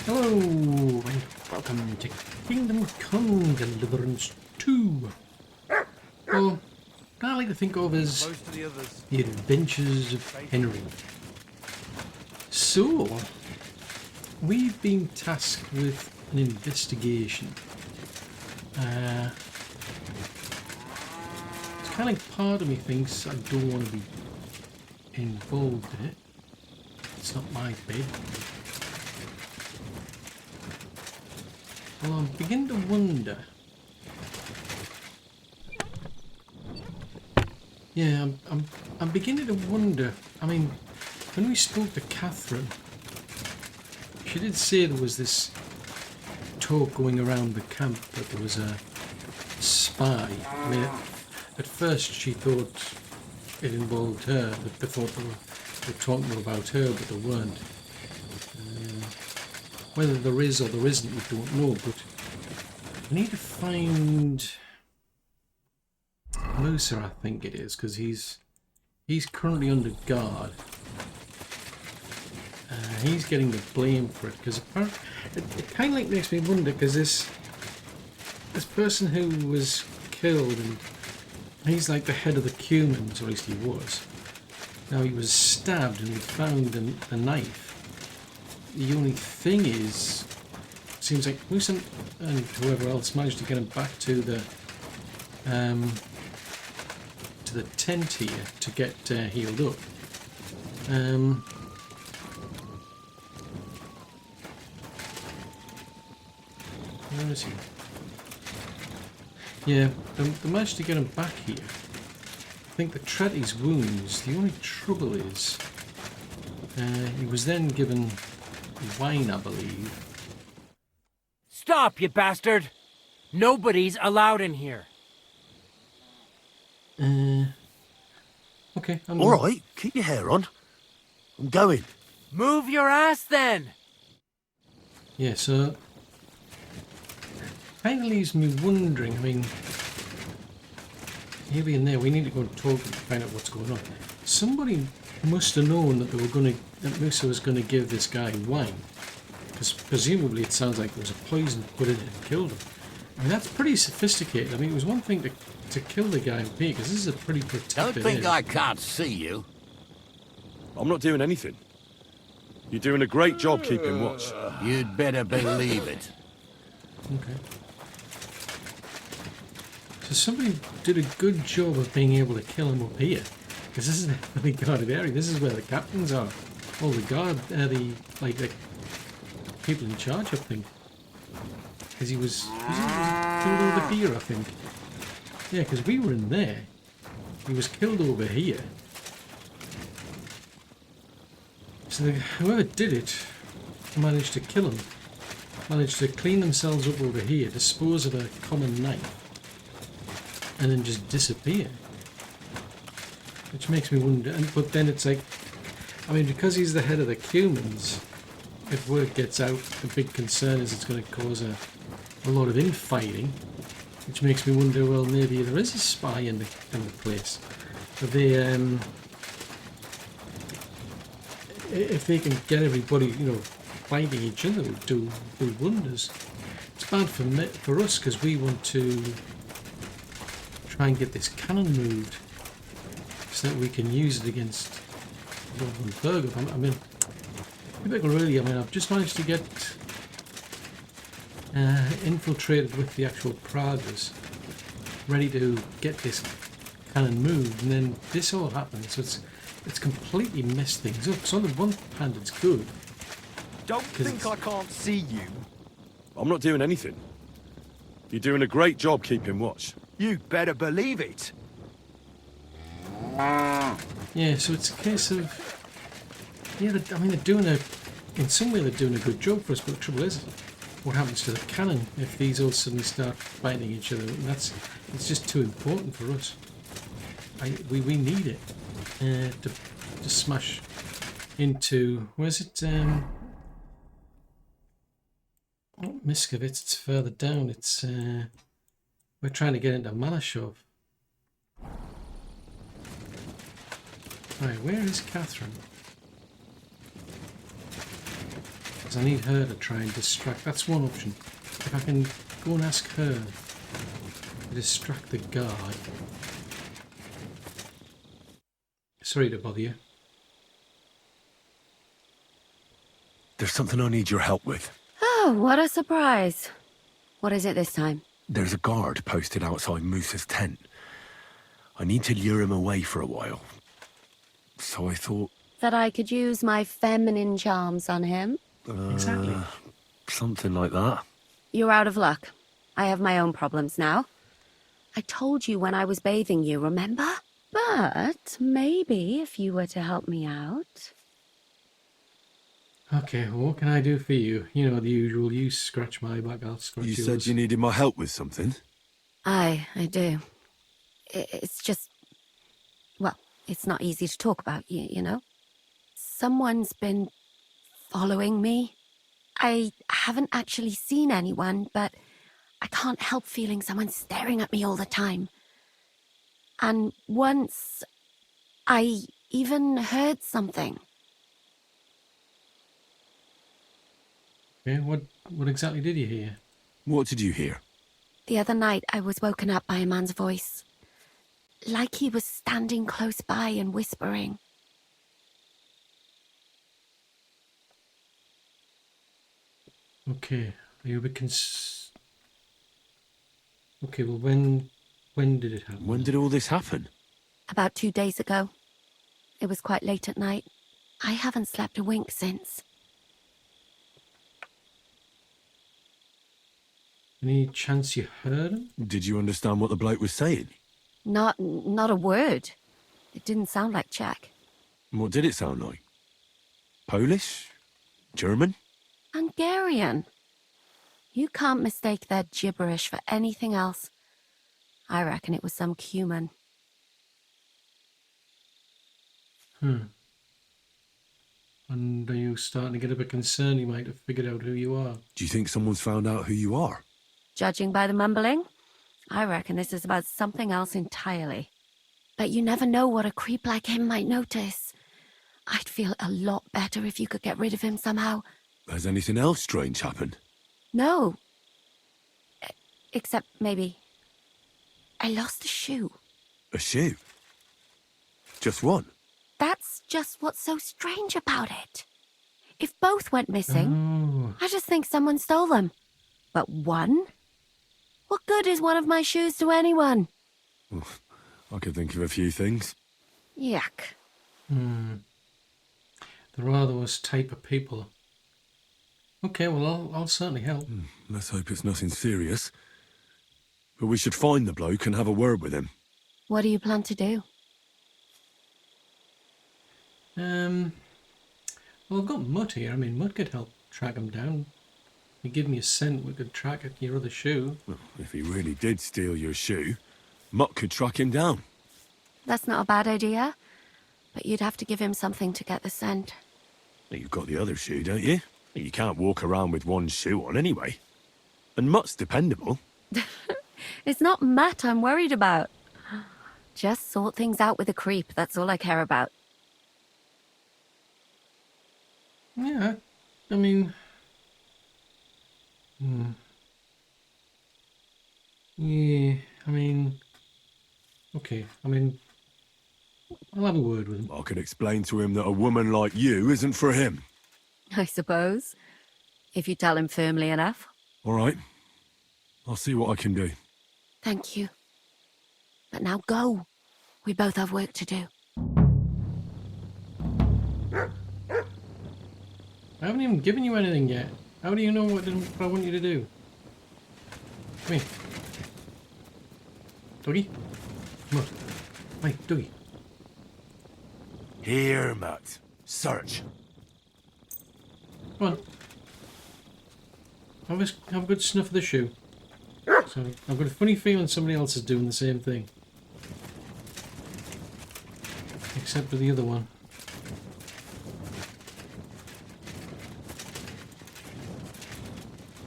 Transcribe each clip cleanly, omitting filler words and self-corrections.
Hello and welcome to Kingdom Come Deliverance 2. Or I like to think of as the Adventures of Henry. So, we've been tasked with an investigation. It's kind of like part of me thinks I don't want to be involved in it. It's not my bid. Well, I'm beginning to wonder. Yeah, I'm beginning to wonder. I mean, when we spoke to Catherine, she did say there was this talk going around the camp that there was a spy. I mean, at first she thought it involved her, but they thought they were talking about her, but they weren't. Whether there is or there isn't, we don't know, but we need to find Mercer, I think it is, because he's currently under guard. He's getting the blame for it, because apparently it kind of like makes me wonder, because this person who was killed, and he's like the head of the Cumans, or at least he was. Now he was stabbed and we found a knife. The only thing is, it seems like Moose and whoever else managed to get him back to the tent here to get healed up. Where is he? Yeah, they managed to get him back here. I think they treated his wounds. The only trouble is, he was then given wine, I believe. Stop, you bastard! Nobody's allowed in here. Okay, I'm all right. Keep your hair on. I'm going. Move your ass, then! Yeah, so kind of leaves me wondering. I mean, here and there, we need to go and talk and find out what's going on. Somebody must have known that that Musa was going to give this guy wine, because presumably it sounds like there was a poison put in it and killed him. I mean, that's pretty sophisticated. I mean, it was one thing to kill the guy in here, because this is a pretty protected Don't think area. I can't see you. I'm not doing anything. You're doing a great job keeping watch. You'd better believe it. Okay. So somebody did a good job of being able to kill him up here, because this is a heavily guarded area. This is where the captains are. All the guard, the people in charge, I think. Because he was killed over here, I think. Yeah, because we were in there. He was killed over here. So whoever did it managed to kill him. Managed to clean themselves up over here, dispose of a common knife, and then just disappear. Which makes me wonder, but then it's like, I mean, because he's the head of the Cumans, if word gets out, the big concern is it's going to cause a lot of infighting, which makes me wonder, well, maybe there is a spy in the place. But they, if they can get everybody, fighting each other, would do wonders. It's bad for us, because we want to try and get this cannon moved so that we can use it against Evolv and Burger. I mean, I've just managed to get infiltrated with the actual Pragas, ready to get this cannon moved, and then this all happens. So it's completely messed things up. So on the one hand, it's good. Don't think I can't see you. I'm not doing anything. You're doing a great job keeping watch. You better believe it. Yeah, so it's a case of, yeah, they're doing in some way they're doing a good job for us, but the trouble is, what happens to the cannon if these all suddenly start fighting each other? And it's just too important for us. We need it to smash into, where's it, not Miskovitz, it's further down, it's, we're trying to get into Malashov. Right, where is Catherine? Because I need her to try and distract. That's one option. If I can go and ask her to distract the guard. Sorry to bother you. There's something I need your help with. Oh, what a surprise. What is it this time? There's a guard posted outside Moose's tent. I need to lure him away for a while. So I thought... That I could use my feminine charms on him? Exactly. Something like that. You're out of luck. I have my own problems now. I told you when I was bathing you, remember? But maybe if you were to help me out... Okay, well, what can I do for you? You know, the usual. You scratch my back, I'll scratch yours. You said you needed my help with something? I do. It's just... Well, it's not easy to talk about, you know? Someone's been following me. I haven't actually seen anyone, but I can't help feeling someone staring at me all the time. And once, I even heard something. Yeah, what exactly did you hear? What did you hear? The other night, I was woken up by a man's voice. Like he was standing close by and whispering. Okay, are you a bit Okay, well, when did it happen? When did all this happen? About 2 days ago. It was quite late at night. I haven't slept a wink since. Any chance you heard him? Did you understand what the bloke was saying? Not a word. It didn't sound like Czech. What did it sound like? Polish? German? Hungarian. You can't mistake their gibberish for anything else. I reckon it was some Cuman. And are you starting to get a bit concerned he might have figured out who you are? Do you think someone's found out who you are? Judging by the mumbling, I reckon this is about something else entirely. But you never know what a creep like him might notice. I'd feel a lot better if you could get rid of him somehow. Has anything else strange happened? No. Except maybe... I lost a shoe. A shoe? Just one? That's just what's so strange about it. If both went missing, I just think someone stole them. But one? What good is one of my shoes to anyone? I could think of a few things. Yuck. There are those type of people. Okay, well, I'll certainly help. Let's hope it's nothing serious. But we should find the bloke and have a word with him. What do you plan to do? Well, I've got Mutt here. I mean, Mutt could help track him down. You give me a cent, we could track at your other shoe. Well, if he really did steal your shoe, Mutt could track him down. That's not a bad idea. But you'd have to give him something to get the scent. You've got the other shoe, don't you? You can't walk around with one shoe on anyway. And Mutt's dependable. It's not Matt I'm worried about. Just sort things out with a creep, that's all I care about. Yeah, I mean... Yeah, I mean... Okay, I mean... I'll have a word with him. I can explain to him that a woman like you isn't for him. I suppose. If you tell him firmly enough. All right. I'll see what I can do. Thank you. But now go. We both have work to do. I haven't even given you anything yet. How do you know what I want you to do? Come here. Doggy? Come on. Hey, Doggy. Here, Mutt. Search. Come on. Have a good snuff of the shoe. So, I've got a funny feeling somebody else is doing the same thing. Except for the other one.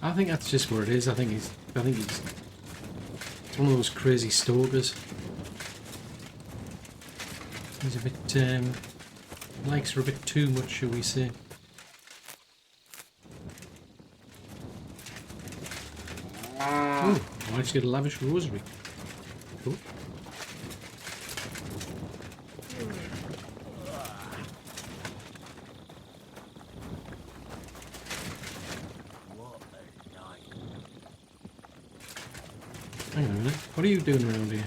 I think that's just where it is. I think it's one of those crazy stalkers. He's a bit likes her a bit too much, shall we say. Oh, I managed to get a lavish rosary. Cool. Hang on a minute. What are you doing around here?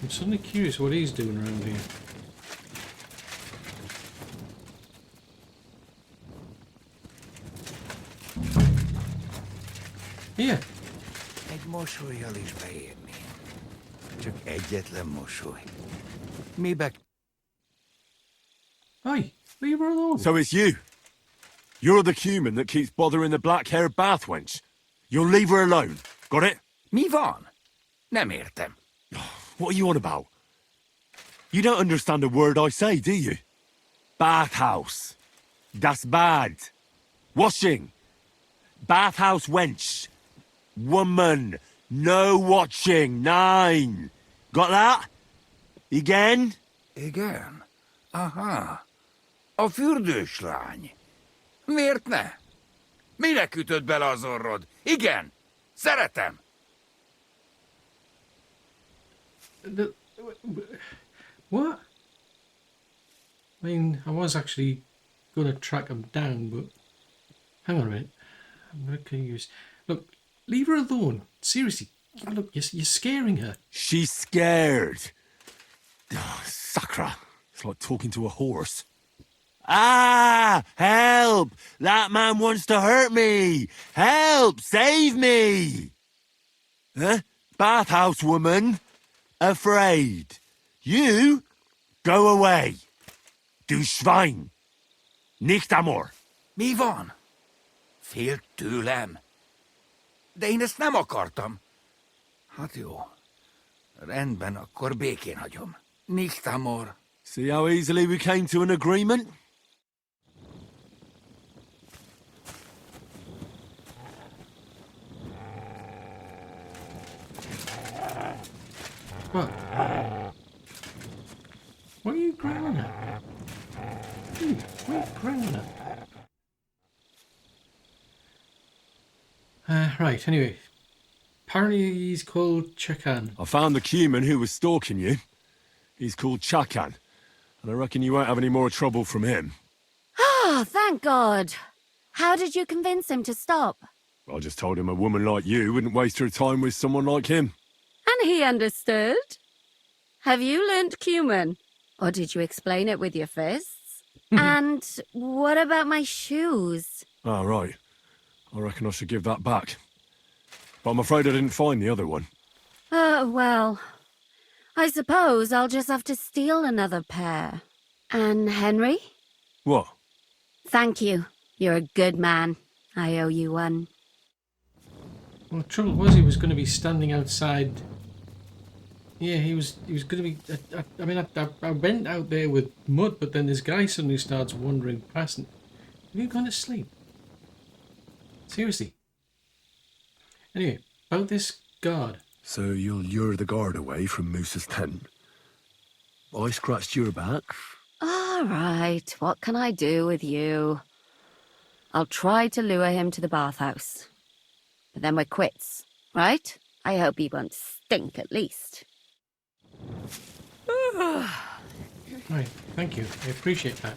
I'm suddenly curious what he's doing around here. Here. Egy mosolyjal is beérni. Csak egyetlen mosoly. Mibe... Hey, leave her alone. So it's you. You're the human that keeps bothering the black-haired bath wench. You'll leave her alone. Got it? Mi van? Nem értem. What are you on about? You don't understand a word I say, do you? Bathhouse. Das bad. Washing. Bathhouse wench. Woman. No watching. 9. Got that? Again? Igen? Aha. A fürdős lány. Miért ne? Minek ütöd bele az orrod? Igen. Szeretem. What? I mean, I was actually going to track him down, but hang on a minute. I'm going to confuse. Look, leave her alone. Seriously, look, you're scaring her. She's scared. Oh, Sakra. It's like talking to a horse. Ah! Help! That man wants to hurt me! Help! Save me! Huh? Bathhouse woman? Afraid. You? Go away. Du Schwein. Nicht amor. Mi van? Félt tőlem. De én ezt nem akartam. Hát jó. Rendben, akkor békén hagyom. Nicht amor. See how easily we came to an agreement? What? What are you growling at? Dude, what are you growling at? Right, anyway. Apparently he's called Chakan. I found the human who was stalking you. He's called Chakan. And I reckon you won't have any more trouble from him. Oh, thank God. How did you convince him to stop? I just told him a woman like you wouldn't waste her time with someone like him. And he understood? Have you learnt Cuman? Or did you explain it with your fists? And what about my shoes? Ah, right. I reckon I should give that back. But I'm afraid I didn't find the other one. Oh, well, I suppose I'll just have to steal another pair. And Henry? What? Thank you. You're a good man. I owe you one. Well, the trouble was he was going to be standing outside. Yeah, he was going to be... I mean, I went out there with mud, but then this guy suddenly starts wandering past. And, have you gone to sleep? Seriously. Anyway, about this guard. So you'll lure the guard away from Moose's tent? I scratched your back. All right, what can I do with you? I'll try to lure him to the bathhouse. But then we're quits, right? I hope he won't stink at least. Right, thank you. I appreciate that.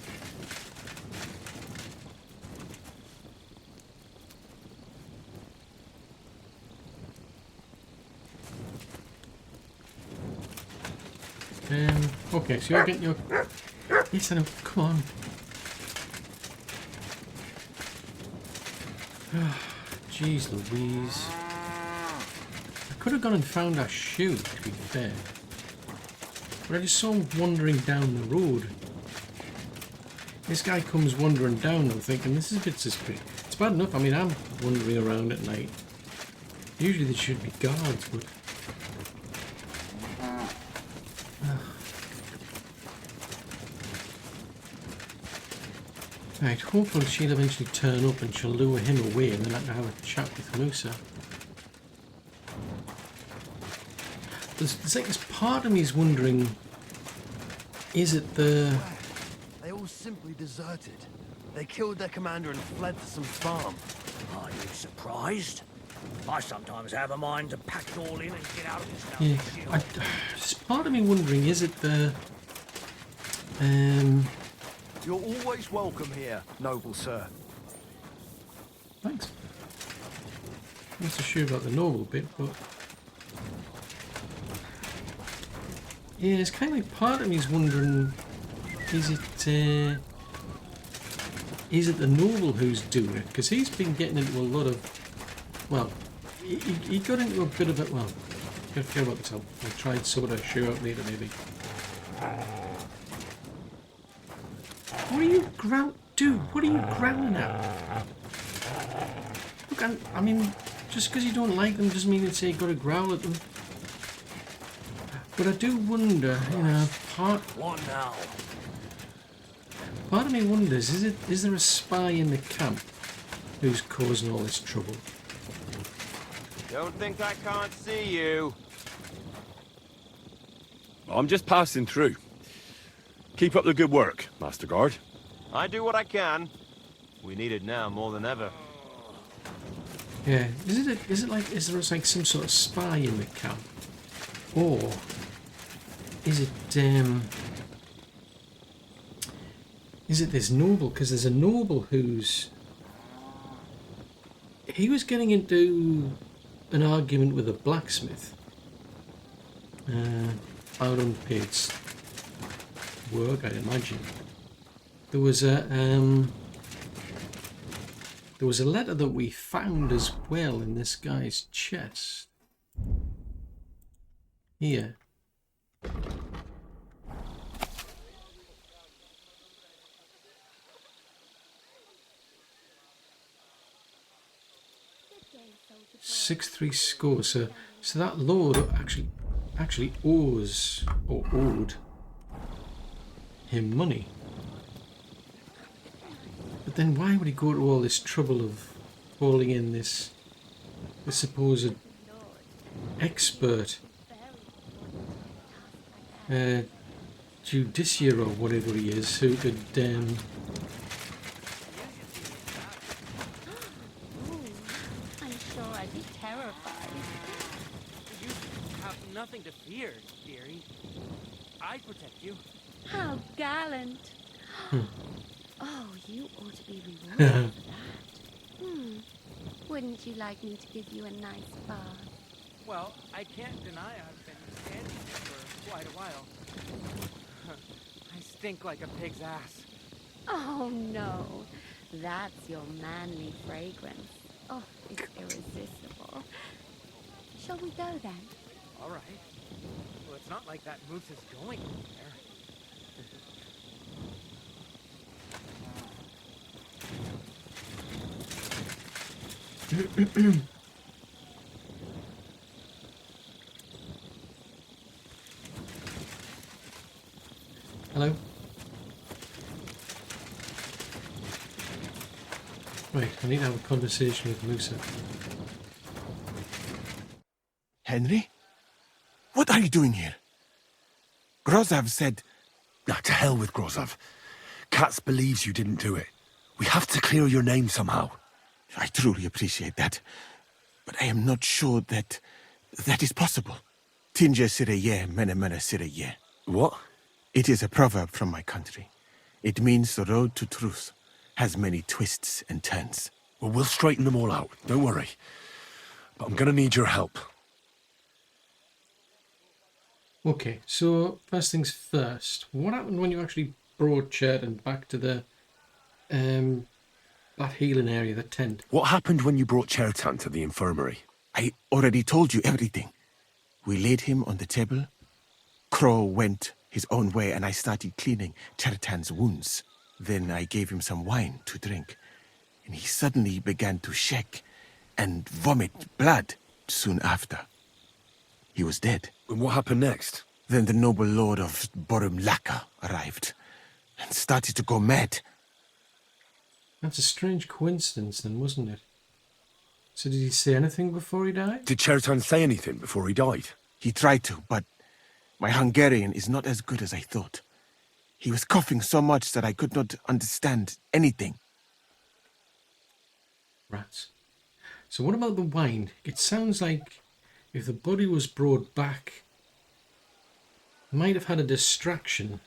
Okay, so you're getting your... Yes, I know. Come on. Jeez Louise. I could have gone and found our shoe, to be fair. But I just saw him wandering down the road. This guy comes wandering down, I'm thinking, this is a bit suspicious. It's bad enough, I mean, I'm wandering around at night. Usually there should be guards, but... Right, hopefully she'll eventually turn up and she'll lure him away and then I can have a chat with Musa. there's like this part of me is wondering, is it the... They all simply deserted. They killed their commander and fled to some farm. Are you surprised? I sometimes have a mind to pack it all in and get out of this Yeah, house. there's part of me wondering, is it the... You're always welcome here, noble sir. Thanks. I'm not so sure about the noble bit, but... Yeah, it's kind of like part of me is wondering, is it the noble who's doing it? Because he's been getting into a lot of... Well, he got into a bit of it... Well, I forget about this. I'll try and sort of show out later, maybe. What are you Dude, what are you growling at? Look, I mean, just because you don't like them doesn't mean it's you got to growl at them. But I do wonder, you know, part of me wonders, is there a spy in the camp who's causing all this trouble? Don't think I can't see you. I'm just passing through. Keep up the good work, Master Guard. I do what I can. We need it now more than ever. Yeah, is there like some sort of spy in the camp? Or is it this noble? Because there's a noble he was getting into an argument with a blacksmith about unpaid work, I'd imagine. There was a letter that we found as well in this guy's chest. Here. $6-3 score. So that lord actually owes or owed him money. But then why would he go to all this trouble of calling in this supposed expert judiciary or whatever he is, who could Ooh, I'm sure I'd be terrified. You have nothing to fear, dearie. I protect you. How gallant. Oh, you ought to be rewarded for that. Wouldn't you like me to give you a nice bath? Well, I can't deny I've been standing here for quite a while. I stink like a pig's ass. Oh, no. That's your manly fragrance. Oh, it's irresistible. Shall we go then? All right. Well, it's not like that moose is going anywhere. Hello? Right, I need to have a conversation with Musa. Henry? What are you doing here? Grozov said... Nah, to hell with Grozov. Katz believes you didn't do it. We have to clear your name somehow. I truly appreciate that. But I am not sure that is possible. Tinja sireye, mene mene sireye. What? It is a proverb from my country. It means the road to truth has many twists and turns. Well, we'll straighten them all out. Don't worry. But I'm gonna need your help. Okay, so first things first. What happened when you actually brought Trident back to the that healing area, the tent? What happened when you brought Chertan to the infirmary? I already told you everything. We laid him on the table. Crow went his own way and I started cleaning Chertan's wounds. Then I gave him some wine to drink. And he suddenly began to shake and vomit blood soon after. He was dead. And what happened next? Then the noble lord of Borumlaka arrived and started to go mad. That's a strange coincidence then, wasn't it? So did he say anything before he died? Did Chertan say anything before he died? He tried to, but my Hungarian is not as good as I thought. He was coughing so much that I could not understand anything. Rats. So what about the wine? It sounds like if the body was brought back, might have had a distraction.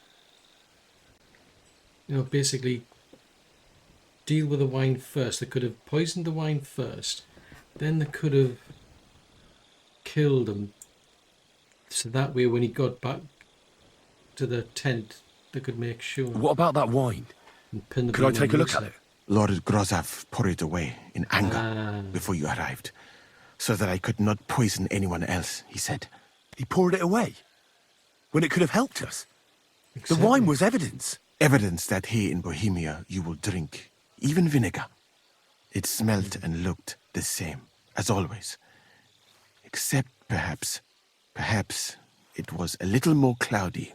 You know, basically deal with the wine first. They could have poisoned the wine first, then they could have killed him. So that way when he got back to the tent, they could make sure. What about that wine? And pin the Could I body take a on look loose. at it? Lord Grozov poured it away in anger before you arrived, so that I could not poison anyone else, he said. He poured it away? When it could have helped us? Exactly. The wine was evidence. Evidence that here in Bohemia you will drink, even vinegar. It smelt and looked the same, as always. Except perhaps it was a little more cloudy.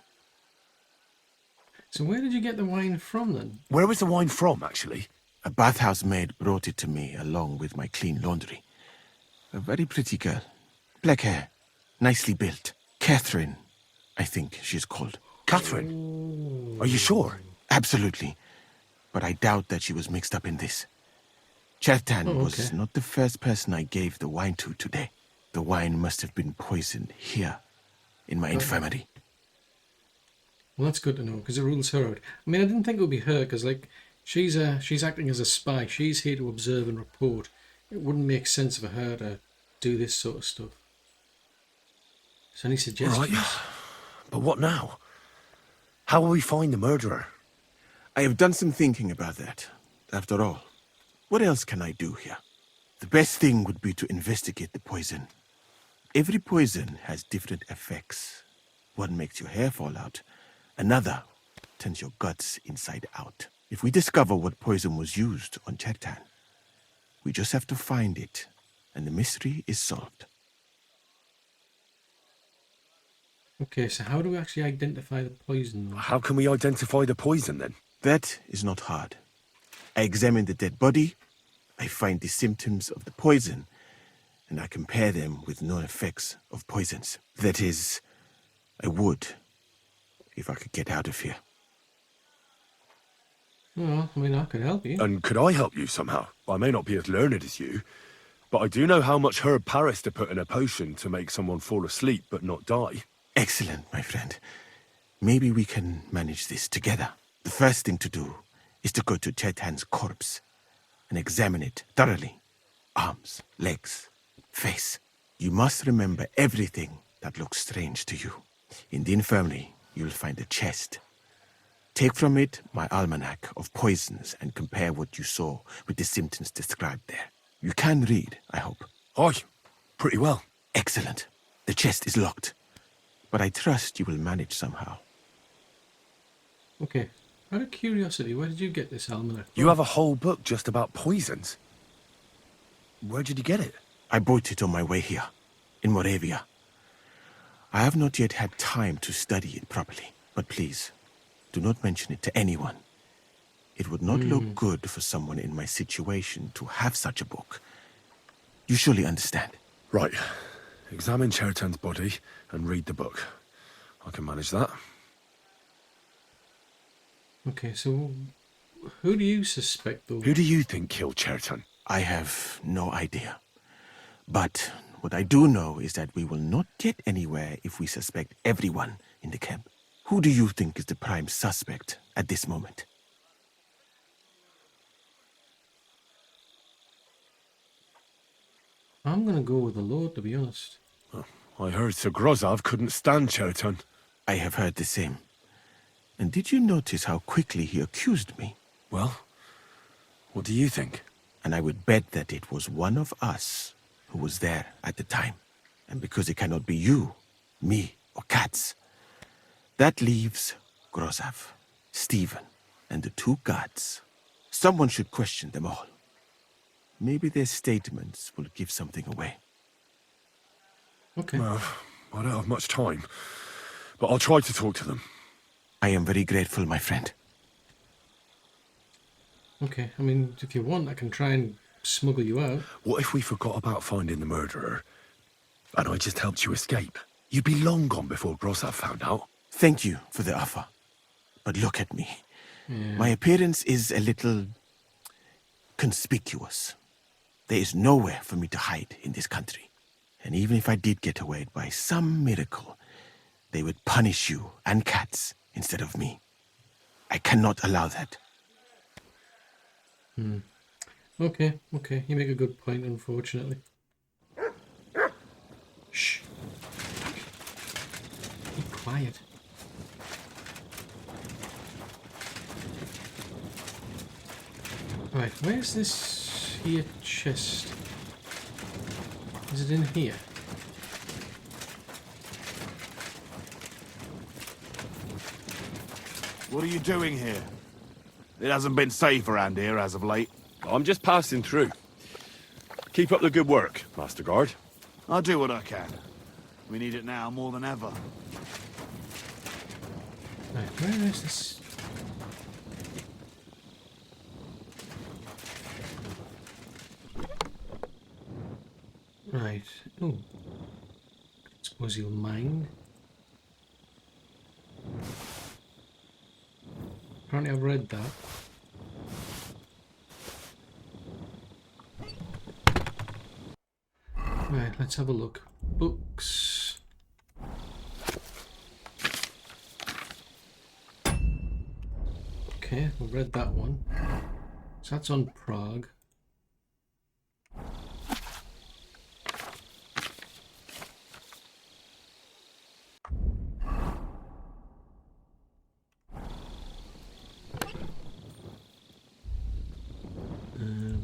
So where did you get the wine from then? Where was the wine from, actually? A bathhouse maid brought it to me along with my clean laundry. A very pretty girl. Black hair, nicely built. Catherine, I think she's called. Catherine? Are you sure? Absolutely. But I doubt that she was mixed up in this. Chertan was not the first person I gave the wine to today. The wine must have been poisoned here, in my infirmary. Well, that's good to know, because it rules her out. I mean, I didn't think it would be her, because, like, she's acting as a spy. She's here to observe and report. It wouldn't make sense for her to do this sort of stuff. So any suggestions? Right. But what now? How will we find the murderer? I have done some thinking about that. After all, what else can I do here? The best thing would be to investigate the poison. Every poison has different effects. One makes your hair fall out. Another turns your guts inside out. If we discover what poison was used on Chertan, we just have to find it, and the mystery is solved. Okay, so how do we actually identify the poison, though? How can we identify the poison, then? That is not hard. I examine the dead body, I find the symptoms of the poison, and I compare them with known effects of poisons. That is, I would, if I could get out of here. Well, I mean, I could help you. And could I help you somehow? I may not be as learned as you, but I do know how much herb Paris to put in a potion to make someone fall asleep but not die. Excellent, my friend. Maybe we can manage this together. The first thing to do is to go to Chertan's corpse and examine it thoroughly. Arms, legs, face. You must remember everything that looks strange to you. In the infirmary, you'll find a chest. Take from it my almanac of poisons and compare what you saw with the symptoms described there. You can read, I hope. Aye, pretty well. Excellent. The chest is locked, but I trust you will manage somehow. Okay. Out of curiosity, where did you get this almanac? You have a whole book just about poisons. Where did you get it? I bought it on my way here, in Moravia. I have not yet had time to study it properly, but please, do not mention it to anyone. It would not look good for someone in my situation to have such a book. You surely understand. Right. Examine Chertan's body and read the book. I can manage that. Okay, so who do you suspect, though? Who do you think killed Chertan? I have no idea. But what I do know is that we will not get anywhere if we suspect everyone in the camp. Who do you think is the prime suspect at this moment? I'm going to go with the Lord, to be honest. Well, I heard Sir Grozov couldn't stand Chertan. I have heard the same. And did you notice how quickly he accused me? Well, what do you think? And I would bet that it was one of us who was there at the time. And because it cannot be you, me, or Katz, that leaves Grozov, Stephen, and the two guards. Someone should question them all. Maybe their statements will give something away. Okay. Well, I don't have much time, but I'll try to talk to them. I am very grateful, my friend. Okay, I mean, if you want, I can try and smuggle you out. What if we forgot about finding the murderer, and I just helped you escape? You'd be long gone before Grossack found out. Thank you for the offer. But look at me. Yeah. My appearance is a little conspicuous. There is nowhere for me to hide in this country. And even if I did get away by some miracle, they would punish you and cats instead of me. I cannot allow that. Okay, okay. You make a good point, unfortunately. Shh. Be quiet. Right, where's this here chest? Is it in here? What are you doing here? It hasn't been safe around here as of late. I'm just passing through. Keep up the good work, Master Guard. I'll do what I can. We need it now more than ever. Right, where is this? Right. Oh. Suppose he'll mind. Apparently I've read that. Right, let's have a look. Books. Okay, we've read that one. So that's on Prague.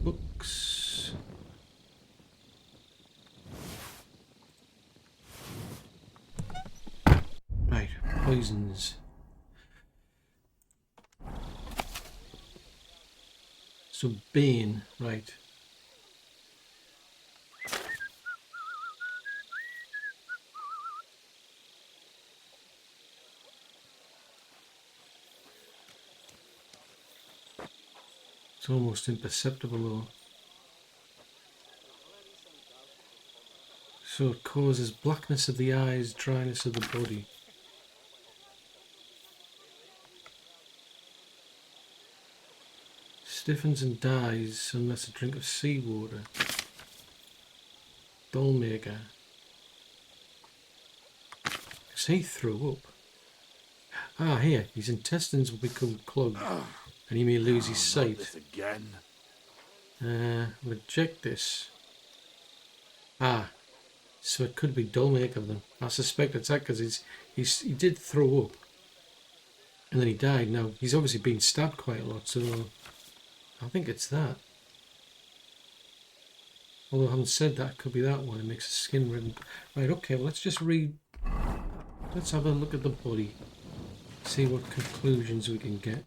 Books. Right, poisons. So Bane, right. It's almost imperceptible though. So it causes blackness of the eyes, dryness of the body. Stiffens and dies unless a drink of seawater. Dollmaker. Because he threw up. Ah, here. His intestines will become clogged. And he may lose his sight. This again. Reject this. Ah. So it could be Dollmaker then. I suspect it's that because he did throw up. And then he died. Now, he's obviously been stabbed quite a lot, so I think it's that. Although I haven't said that, it could be that one. It makes the skin red. Right, okay, well let's just read. Let's have a look at the body. See what conclusions we can get.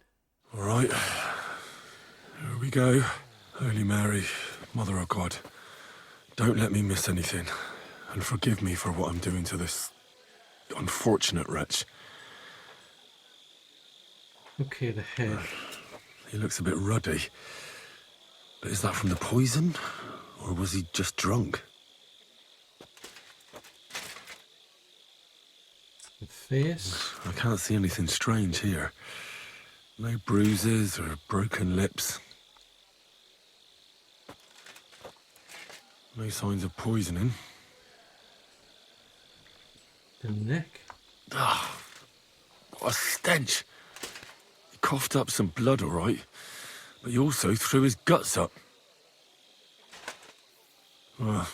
Alright. Here we go. Holy Mary, Mother of God, don't let me miss anything. And forgive me for what I'm doing to this unfortunate wretch. Okay, the head. He looks a bit ruddy. But is that from the poison? Or was he just drunk? The face. I can't see anything strange here. No bruises or broken lips. No signs of poisoning. The neck. Ah, what a stench. He coughed up some blood, all right. But he also threw his guts up. Well,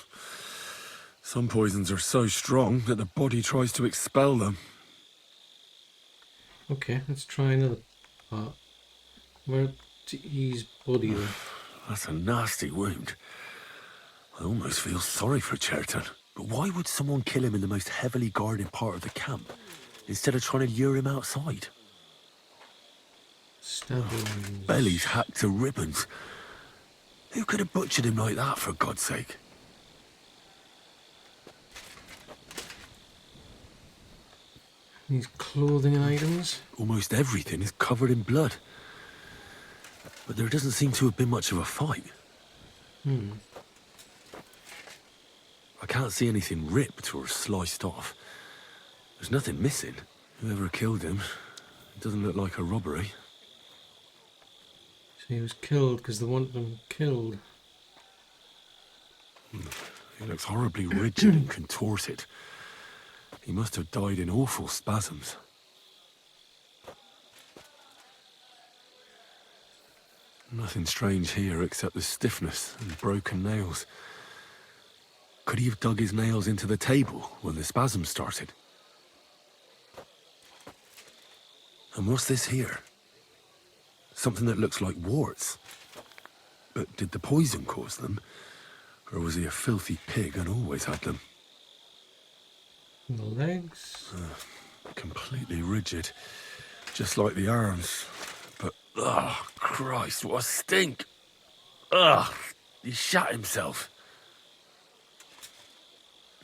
some poisons are so strong that the body tries to expel them. Okay, let's try another part. Where to ease body then. That's a nasty wound. I almost feel sorry for Cherton. But why would someone kill him in the most heavily guarded part of the camp, instead of trying to lure him outside? Stabbings. Belly's hacked to ribbons. Who could have butchered him like that, for God's sake? These clothing and items. Almost everything is covered in blood. But there doesn't seem to have been much of a fight. I can't see anything ripped or sliced off. There's nothing missing. Whoever killed him, it doesn't look like a robbery. So he was killed because they wanted him killed. He looks horribly rigid and contorted. He must have died in awful spasms. Nothing strange here except the stiffness and broken nails. Could he have dug his nails into the table when the spasms started? And what's this here? Something that looks like warts. But did the poison cause them? Or was he a filthy pig and always had them? The legs. Completely rigid. Just like the arms. But, oh, Christ, what a stink! Ugh, he shot himself.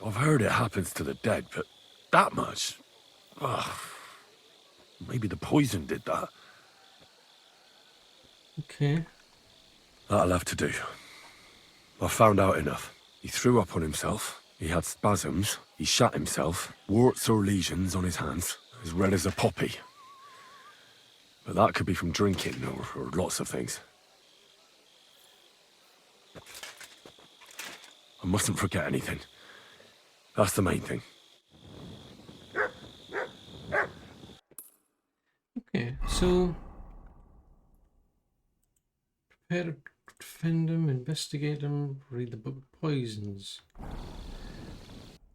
I've heard it happens to the dead, but that much? Ugh. Maybe the poison did that. Okay. That'll have to do. I've found out enough. He threw up on himself, he had spasms, he shot himself, warts or lesions on his hands, as red as a poppy. But that could be from drinking, or lots of things. I mustn't forget anything. That's the main thing. Okay, so prepare to defend him, investigate him, read the book of poisons.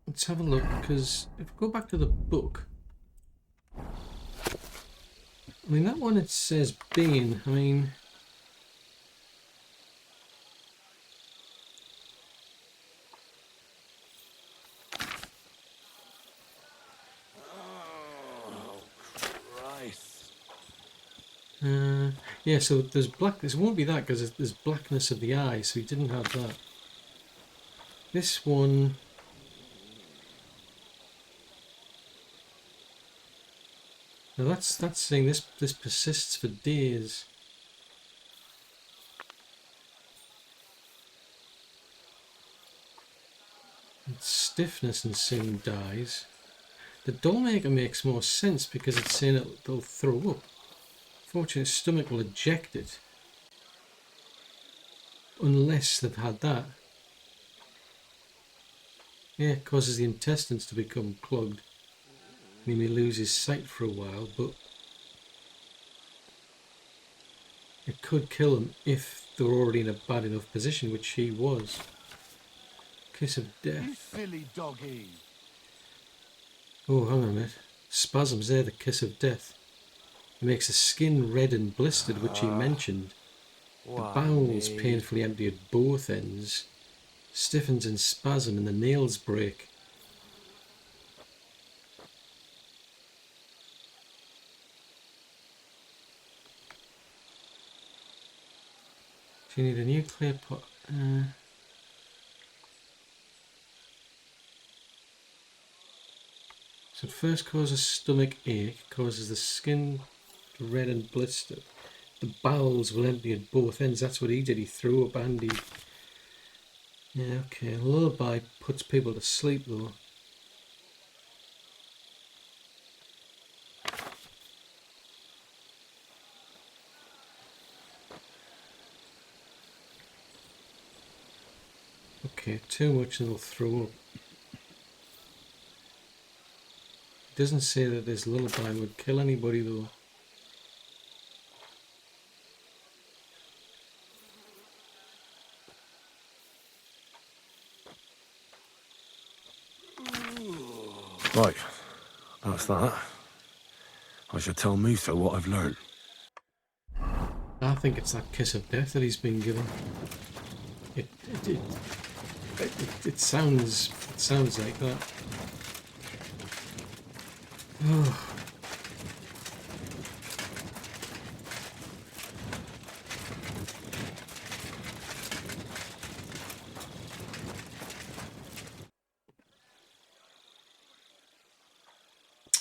Let's have a look, because if we go back to the book, I mean, that one it says Bane, I mean, yeah, so there's blackness. It won't be that because there's blackness of the eye, so he didn't have that. This one, now that's saying this persists for days. It's stiffness and soon dies. The dollmaker makes more sense because it's saying they'll throw up. Fortunately, his stomach will eject it. Unless they've had that. Yeah, it causes the intestines to become clogged. And he may lose his sight for a while, but it could kill him if they were already in a bad enough position, which he was. Kiss of death. You silly doggy. Oh, hang on a minute. Spasms there, the kiss of death. It makes the skin red and blistered, which he mentioned. The bowels painfully empty at both ends. Stiffens in spasm and the nails break. Do you need a nuclear pot? So it first causes stomach ache, causes the skin to red and blister. The bowels will empty at both ends. That's what he did. He threw up and he... Yeah, okay. Lullaby puts people to sleep though. Okay, too much and they'll throw up. It doesn't say that this lullaby would kill anybody though. Right, that's that. I should tell Musa what I've learned. I think it's that kiss of death that he's been given. It sounds like that. Oh.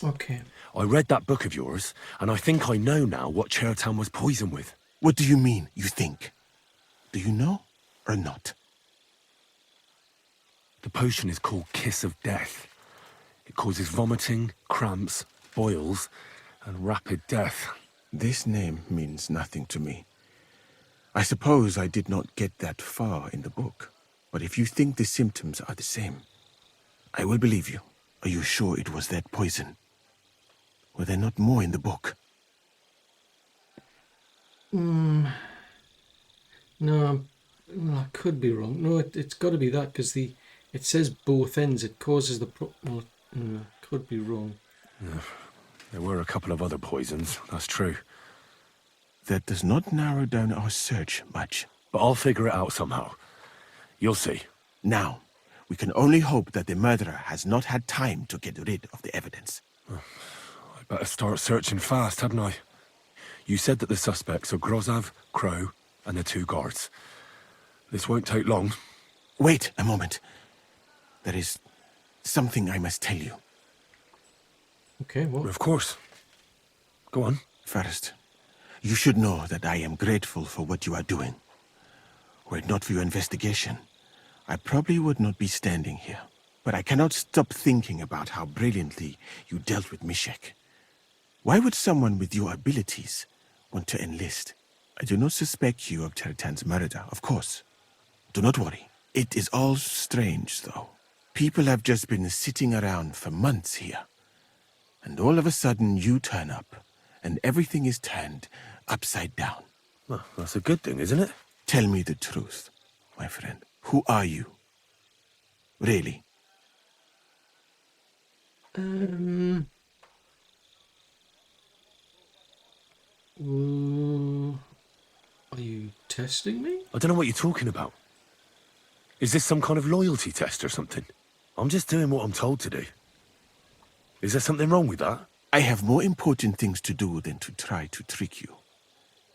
Okay. I read that book of yours, and I think I know now what Chertown was poisoned with. What do you mean, you think? Do you know or not? The potion is called Kiss of Death. It causes vomiting, cramps, boils, and rapid death. This name means nothing to me. I suppose I did not get that far in the book. But if you think the symptoms are the same, I will believe you. Are you sure it was that poison? Were there not more in the book? No, well, I could be wrong. No, it's got to be that because it says both ends. It causes the well, could be wrong. Yeah, there were a couple of other poisons, that's true. That does not narrow down our search much. But I'll figure it out somehow. You'll see. Now, we can only hope that the murderer has not had time to get rid of the evidence. I better start searching fast, hadn't I? You said that the suspects are Grozav, Crow, and the 2 guards. This won't take long. Wait a moment. There is something I must tell you. Okay, what? Of course. Go on. First, you should know that I am grateful for what you are doing. Were it not for your investigation, I probably would not be standing here. But I cannot stop thinking about how brilliantly you dealt with Mishek. Why would someone with your abilities want to enlist? I do not suspect you of Teritan's murder, of course. Do not worry. It is all strange, though. People have just been sitting around for months here. And all of a sudden you turn up, and everything is turned upside down. Well, that's a good thing, isn't it? Tell me the truth, my friend. Who are you? Really? Are you testing me? I don't know what you're talking about. Is this some kind of loyalty test or something? I'm just doing what I'm told to do. Is there something wrong with that? I have more important things to do than to try to trick you.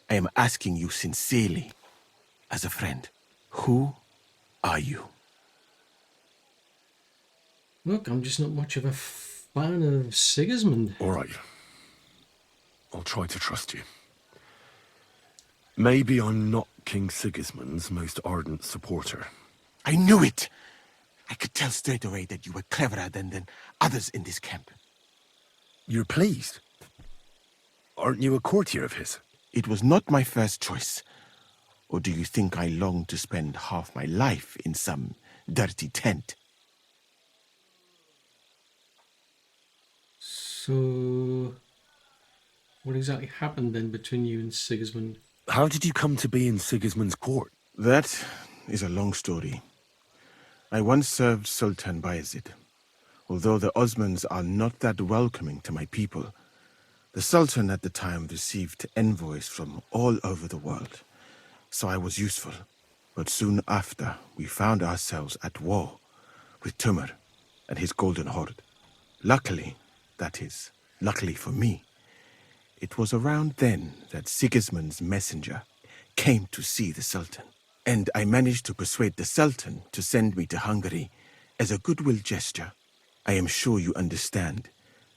I am asking you sincerely, as a friend. Who are you? Look, I'm just not much of a fan of Sigismund. All right. I'll try to trust you. Maybe I'm not King Sigismund's most ardent supporter. I knew it! I could tell straight away that you were cleverer than others in this camp. You're pleased? Aren't you a courtier of his? It was not my first choice. Or do you think I long to spend half my life in some dirty tent? So, what exactly happened then between you and Sigismund? How did you come to be in Sigismund's court? That is a long story. I once served Sultan Bayezid. Although the Osmans are not that welcoming to my people, the Sultan at the time received envoys from all over the world, so I was useful. But soon after, we found ourselves at war with Tumor and his Golden Horde. Luckily, that is, luckily for me, it was around then that Sigismund's messenger came to see the Sultan. And I managed to persuade the Sultan to send me to Hungary as a goodwill gesture. I am sure you understand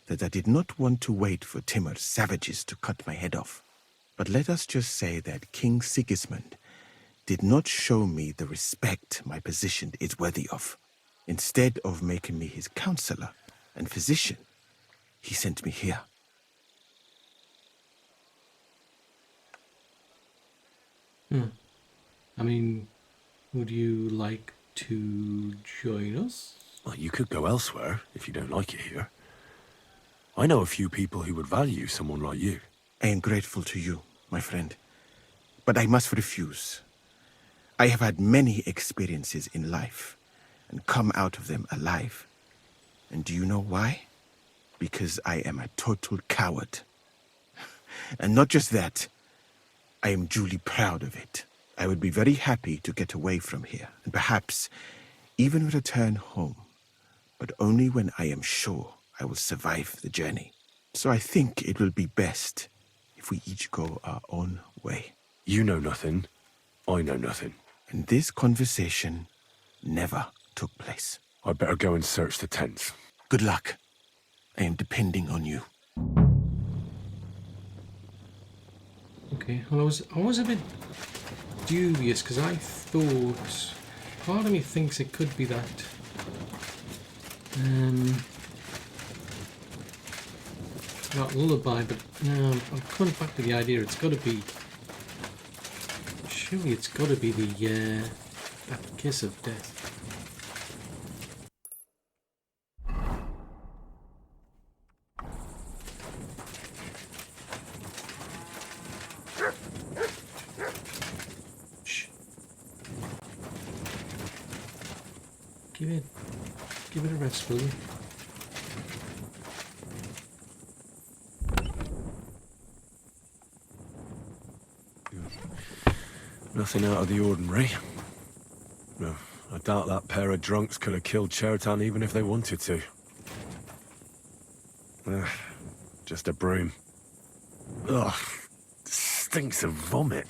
that I did not want to wait for Timur's savages to cut my head off. But let us just say that King Sigismund did not show me the respect my position is worthy of. Instead of making me his counselor and physician, he sent me here. I mean, would you like to join us? Well, you could go elsewhere if you don't like it here. I know a few people who would value someone like you. I am grateful to you, my friend. But I must refuse. I have had many experiences in life and come out of them alive. And do you know why? Because I am a total coward. And not just that, I am duly proud of it. I would be very happy to get away from here, and perhaps even return home, but only when I am sure I will survive the journey. So I think it will be best if we each go our own way. You know nothing, I know nothing. And this conversation never took place. I'd better go and search the tents. Good luck. I am depending on you. Okay, well I was a bit dubious because I thought, part of me thinks it could be that Not lullaby, but no, I'm coming back to the idea. It's got to be. Surely it's got to be the that kiss of death. Shh. Give it a rest, will you? Nothing out of the ordinary. No, I doubt that pair of drunks could have killed Cheriton even if they wanted to. Just a broom. Ugh, stinks of vomit.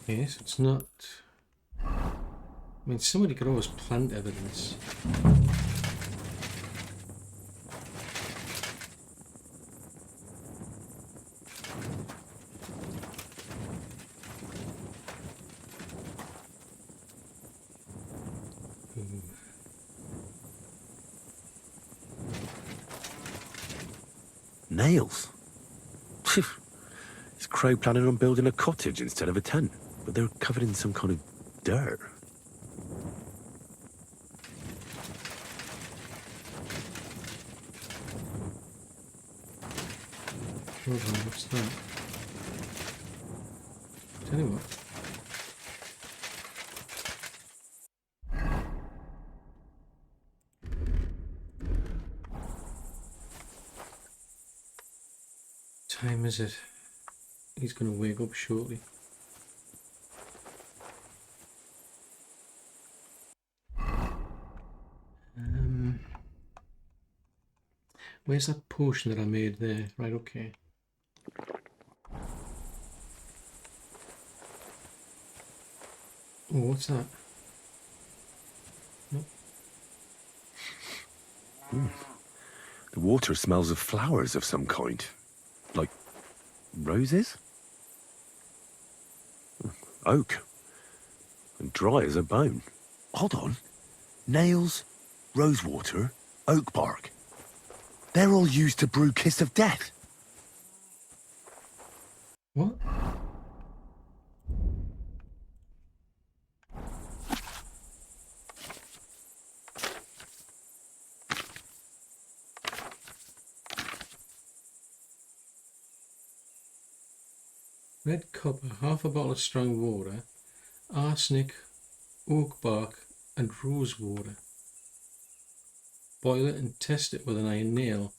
Yes, it's not. I mean, somebody could always plant evidence. Nails? Is Crow planning on building a cottage instead of a tent? But they're covered in some kind of dirt. Hold on, what's that? Tell you what. Time is it? He's going to wake up shortly. Where's that potion that I made there? Right, okay. Oh, what's that? Nope. The water smells of flowers of some kind. Like roses? Oak. And dry as a bone. Hold on. Nails, rosewater, oak bark. They're all used to brew Kiss of Death. What? Red copper, half a bottle of strong water, arsenic, oak bark and rose water. Boil it and test it with an iron nail.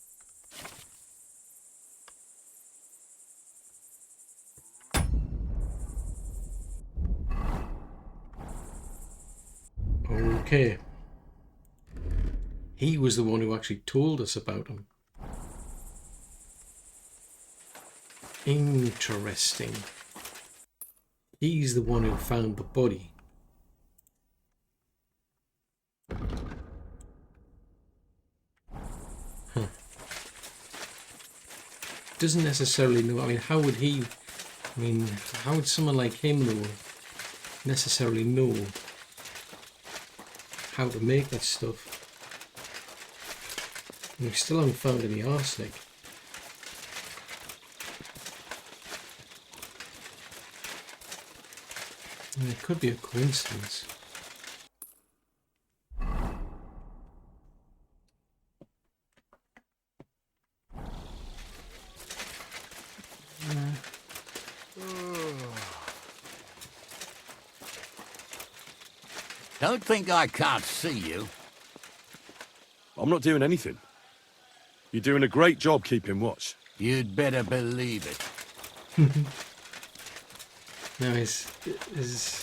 Okay. He was the one who actually told us about him. Interesting. He's the one who found the body. Huh. Doesn't necessarily know. I mean, how would he... I mean, how would someone like him know, necessarily know how to make this stuff? We still haven't found any arsenic. I mean, it could be a coincidence. Don't think I can't see you. I'm not doing anything. You're doing a great job keeping watch. You'd better believe it. Now, is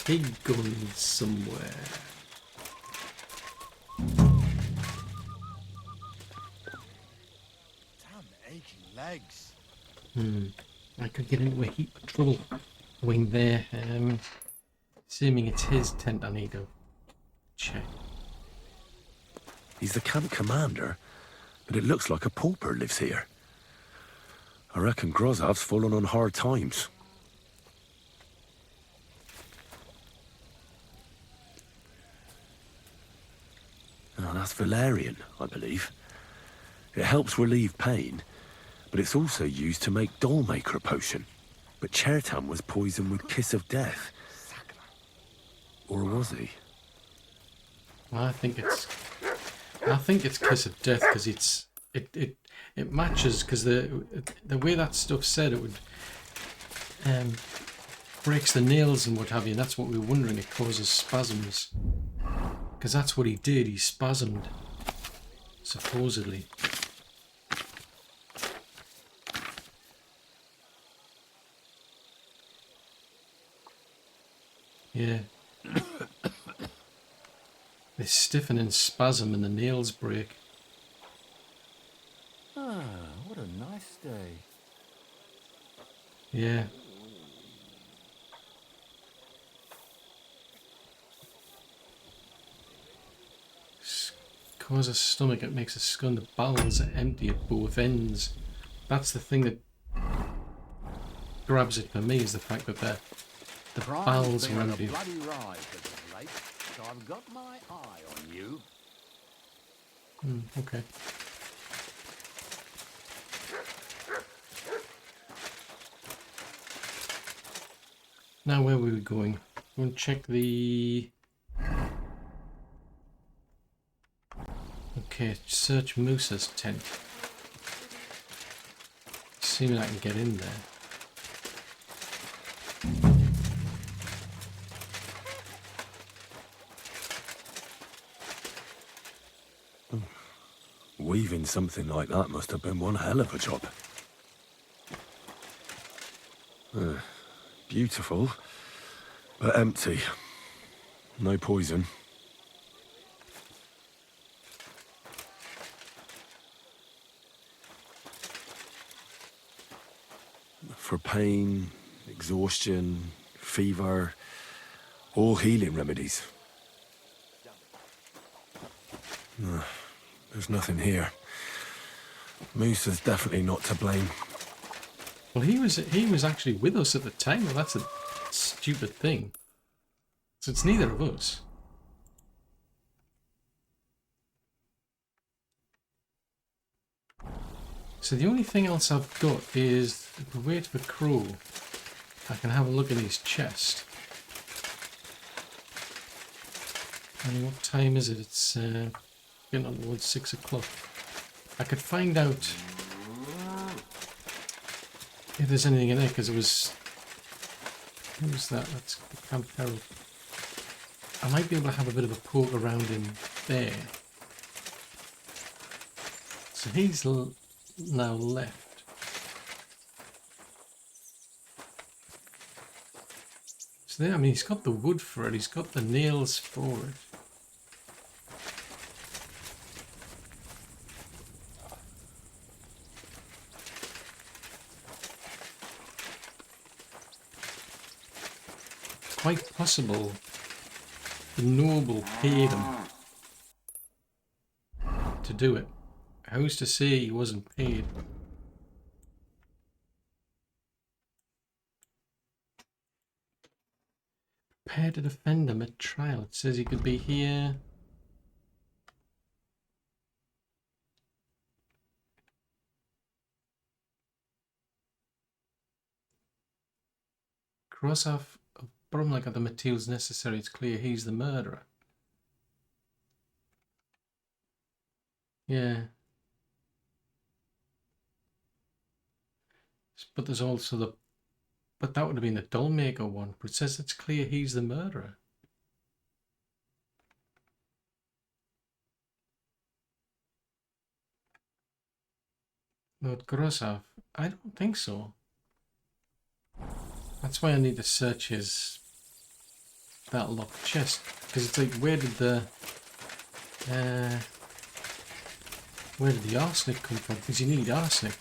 he gone somewhere? Damn aching legs. I could get into a heap of trouble going there. Assuming it's his tent I need to check. He's the camp commander, but it looks like a pauper lives here. I reckon Grozov's fallen on hard times. That's valerian, I believe. It helps relieve pain, but it's also used to make Dollmaker potion. But Chertan was poisoned with Kiss of Death. Or was he? I think it's Kiss of Death because it matches, because the way that stuff said it would breaks the nails and what have you, and that's what we were wondering. It causes spasms because that's what he did. He spasmed, supposedly. Yeah. They stiffen and spasm and the nails break. Ah, what a nice day. Yeah. Causes stomach, it makes a scun. The bowels are empty at both ends. That's the thing that grabs it for me, is the fact that the bowels are empty. Bloody ride as of late, so I've got my eye on you. Okay. Now where were we going? We're going to check the... Okay, search Moose's tent. Assuming I can get in there. Weaving something like that must have been one hell of a job. Beautiful, but empty. No poison. For pain, exhaustion, fever, all healing remedies. There's nothing here. Moose is definitely not to blame. Well, he was actually with us at the time. Well, that's a stupid thing. So it's neither of us. So the only thing else I've got is, if we wait for Crow, I can have a look in his chest. And what time is it? It's getting on towards 6 o'clock. I could find out if there's anything in there, because it was... Who was that? That's Camp Herald. I might be able to have a bit of a poke around in there. So he's now left. So there, I mean, he's got the wood for it. He's got the nails for it. Quite possible the noble paid him to do it. Who's to say he wasn't paid? Prepare to defend him at trial. It says he could be here. Cross off. Problem, got the materials necessary. It's clear he's the murderer. Yeah. But there's also the... But that would have been the Dollmaker one. But it says it's clear he's the murderer. Lord Grosov? I don't think so. That's why I need to search that locked chest. Because it's like, where did the arsenic come from? Because you need arsenic.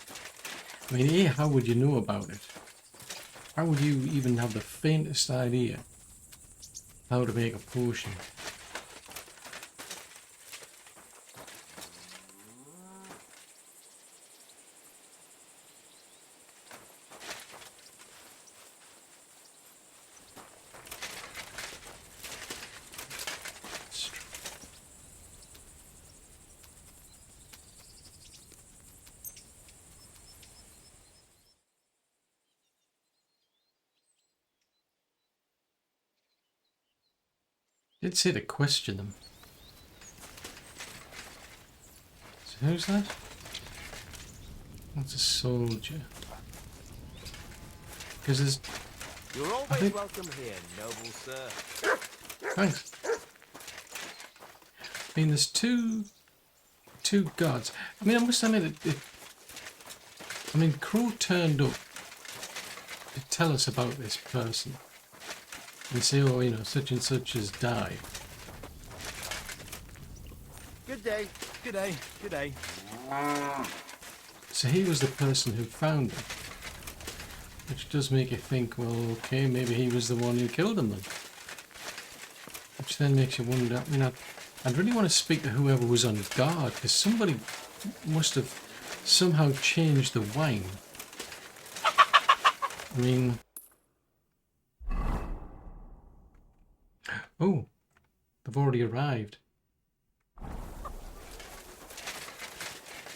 I mean, A, how would you know about it? How would you even have the faintest idea how to make a potion? Did say to question them. So who's that? That's a soldier. Because there's... You're always welcome here, noble sir. Thanks. I mean, there's two guards. I mean, I must admit, I mean, Crow turned up to tell us about this person and say, oh, you know, such and such has died. Good day. Good day. Good day. So he was the person who found him. Which does make you think, well, okay, maybe he was the one who killed him then. Which then makes you wonder, I mean, I'd really want to speak to whoever was on guard, because somebody must have somehow changed the wine. I mean... Oh, they've already arrived.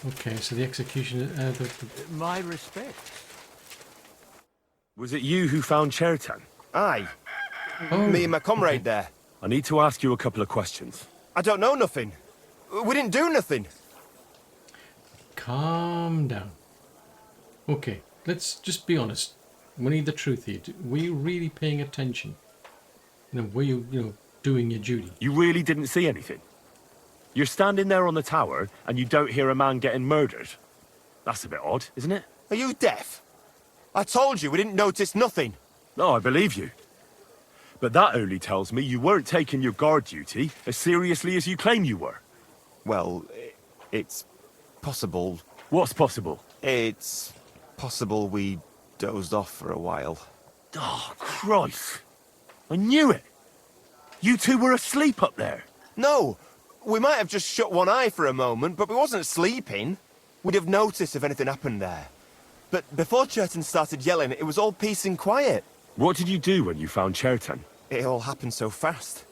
Okay, so the execution... My respects. Was it you who found Cheriton? Aye. Oh, Me and my comrade there. I need to ask you a couple of questions. I don't know nothing. We didn't do nothing. Calm down. Okay, let's just be honest. We need the truth here. Were you really paying attention? You know, were you, doing your duty? You really didn't see anything? You're standing there on the tower and you don't hear a man getting murdered? That's a bit odd, isn't it? Are you deaf? I told you we didn't notice nothing. No, I believe you. But that only tells me you weren't taking your guard duty as seriously as you claim you were. Well, it's possible. What's possible? It's possible we dozed off for a while. Oh, Christ. I knew it. You two were asleep up there. No, we might have just shut one eye for a moment, but we wasn't sleeping. We'd have noticed if anything happened there. But before Cheriton started yelling, it was all peace and quiet. What did you do when you found Cheriton? It all happened so fast.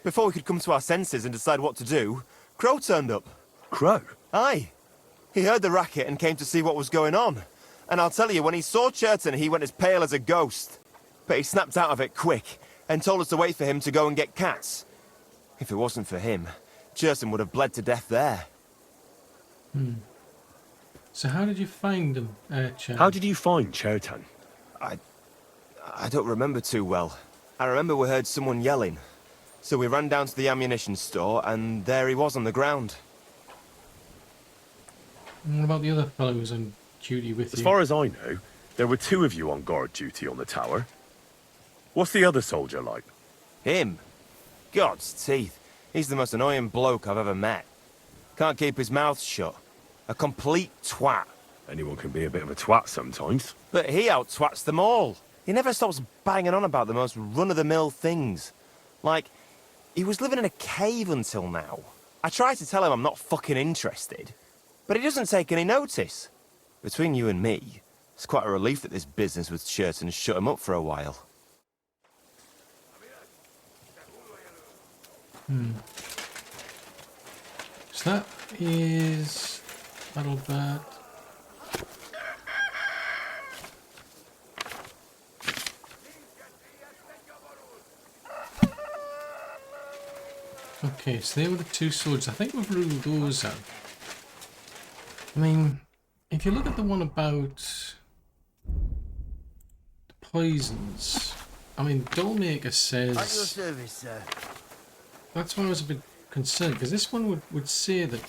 Before we could come to our senses and decide what to do, Crow turned up. Crow? Aye. He heard the racket and came to see what was going on. And I'll tell you, when he saw Cheriton, he went as pale as a ghost. But he snapped out of it quick and told us to wait for him to go and get cats. If it wasn't for him, Cheriton would have bled to death there. So how did you find him, Cheriton? How did you find Cheriton? I don't remember too well. I remember we heard someone yelling. So we ran down to the ammunition store, and there he was on the ground. And what about the other fellow who's on duty with you? As far as I know, there were two of you on guard duty on the tower. What's the other soldier like? Him? God's teeth. He's the most annoying bloke I've ever met. Can't keep his mouth shut. A complete twat. Anyone can be a bit of a twat sometimes. But he out-twats them all. He never stops banging on about the most run-of-the-mill things. Like, he was living in a cave until now. I tried to tell him I'm not fucking interested, but he doesn't take any notice. Between you and me, it's quite a relief that this business with Cheriton shut him up for a while. So that is... Adalbert. Okay, so they were the two swords. I think we've ruled those out. I mean, if you look at the one about the poisons, I mean, Dollmaker says... At your service, sir. That's why I was a bit concerned, because this one would say that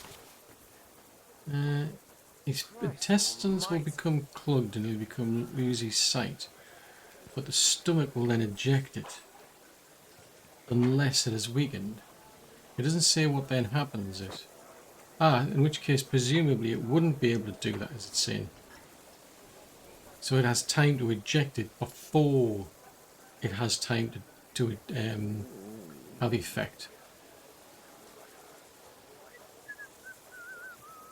his intestines will become clogged and he'll lose his sight. But the stomach will then eject it, unless it is weakened. It doesn't say what then happens it. In which case presumably it wouldn't be able to do that, as it's saying. So it has time to eject it before it has time to have effect.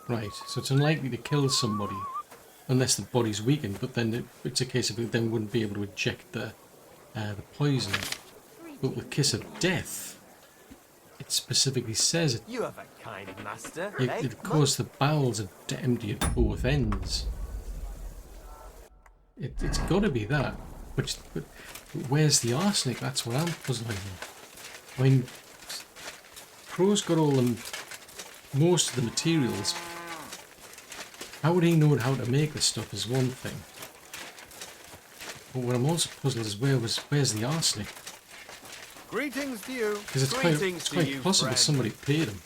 Right, so it's unlikely to kill somebody unless the body's weakened, but then it's a case of it then wouldn't be able to eject the poison. But with Kiss of Death, it specifically says it. You have a kind master. It caused the bowels to empty at both ends. It's got to be that. But where's the arsenic? That's what I'm puzzling with. I mean, Crow's got all the most of the materials. How would he know how to make this stuff is one thing. But what I'm also puzzled is where's the arsenic? Greetings to you. Because it's quite possible friend. somebody paid him.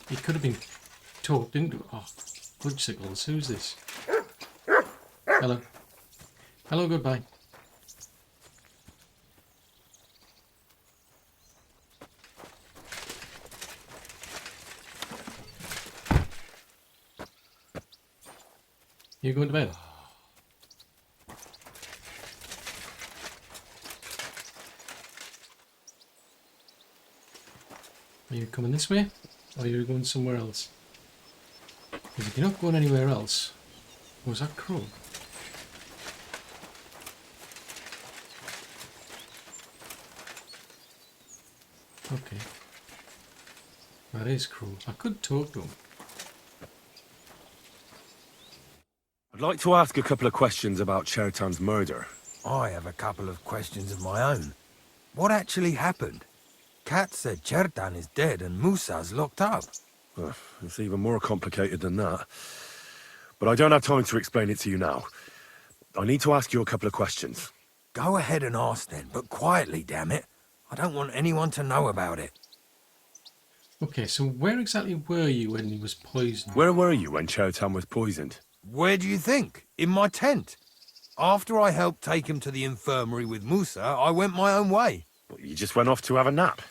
He could have been talked into. Oh, fudgesicles. Who's this? Hello. Hello, goodbye. You going to bed? Are you coming this way? Or are you going somewhere else? Because if you're not going anywhere else... Was that Crow? Okay. That is Crow. I could talk to him. I'd like to ask a couple of questions about Cheritan's murder. I have a couple of questions of my own. What actually happened? Kat said Cheritan is dead and Musa's locked up. It's even more complicated than that. But I don't have time to explain it to you now. I need to ask you a couple of questions. Go ahead and ask then, but quietly, damn it. I don't want anyone to know about it. Okay, so where exactly were you when he was poisoned? Where were you when Cheritan was poisoned? Where do you think? In my tent. After I helped take him to the infirmary with Musa, I went my own way. But you just went off to have a nap?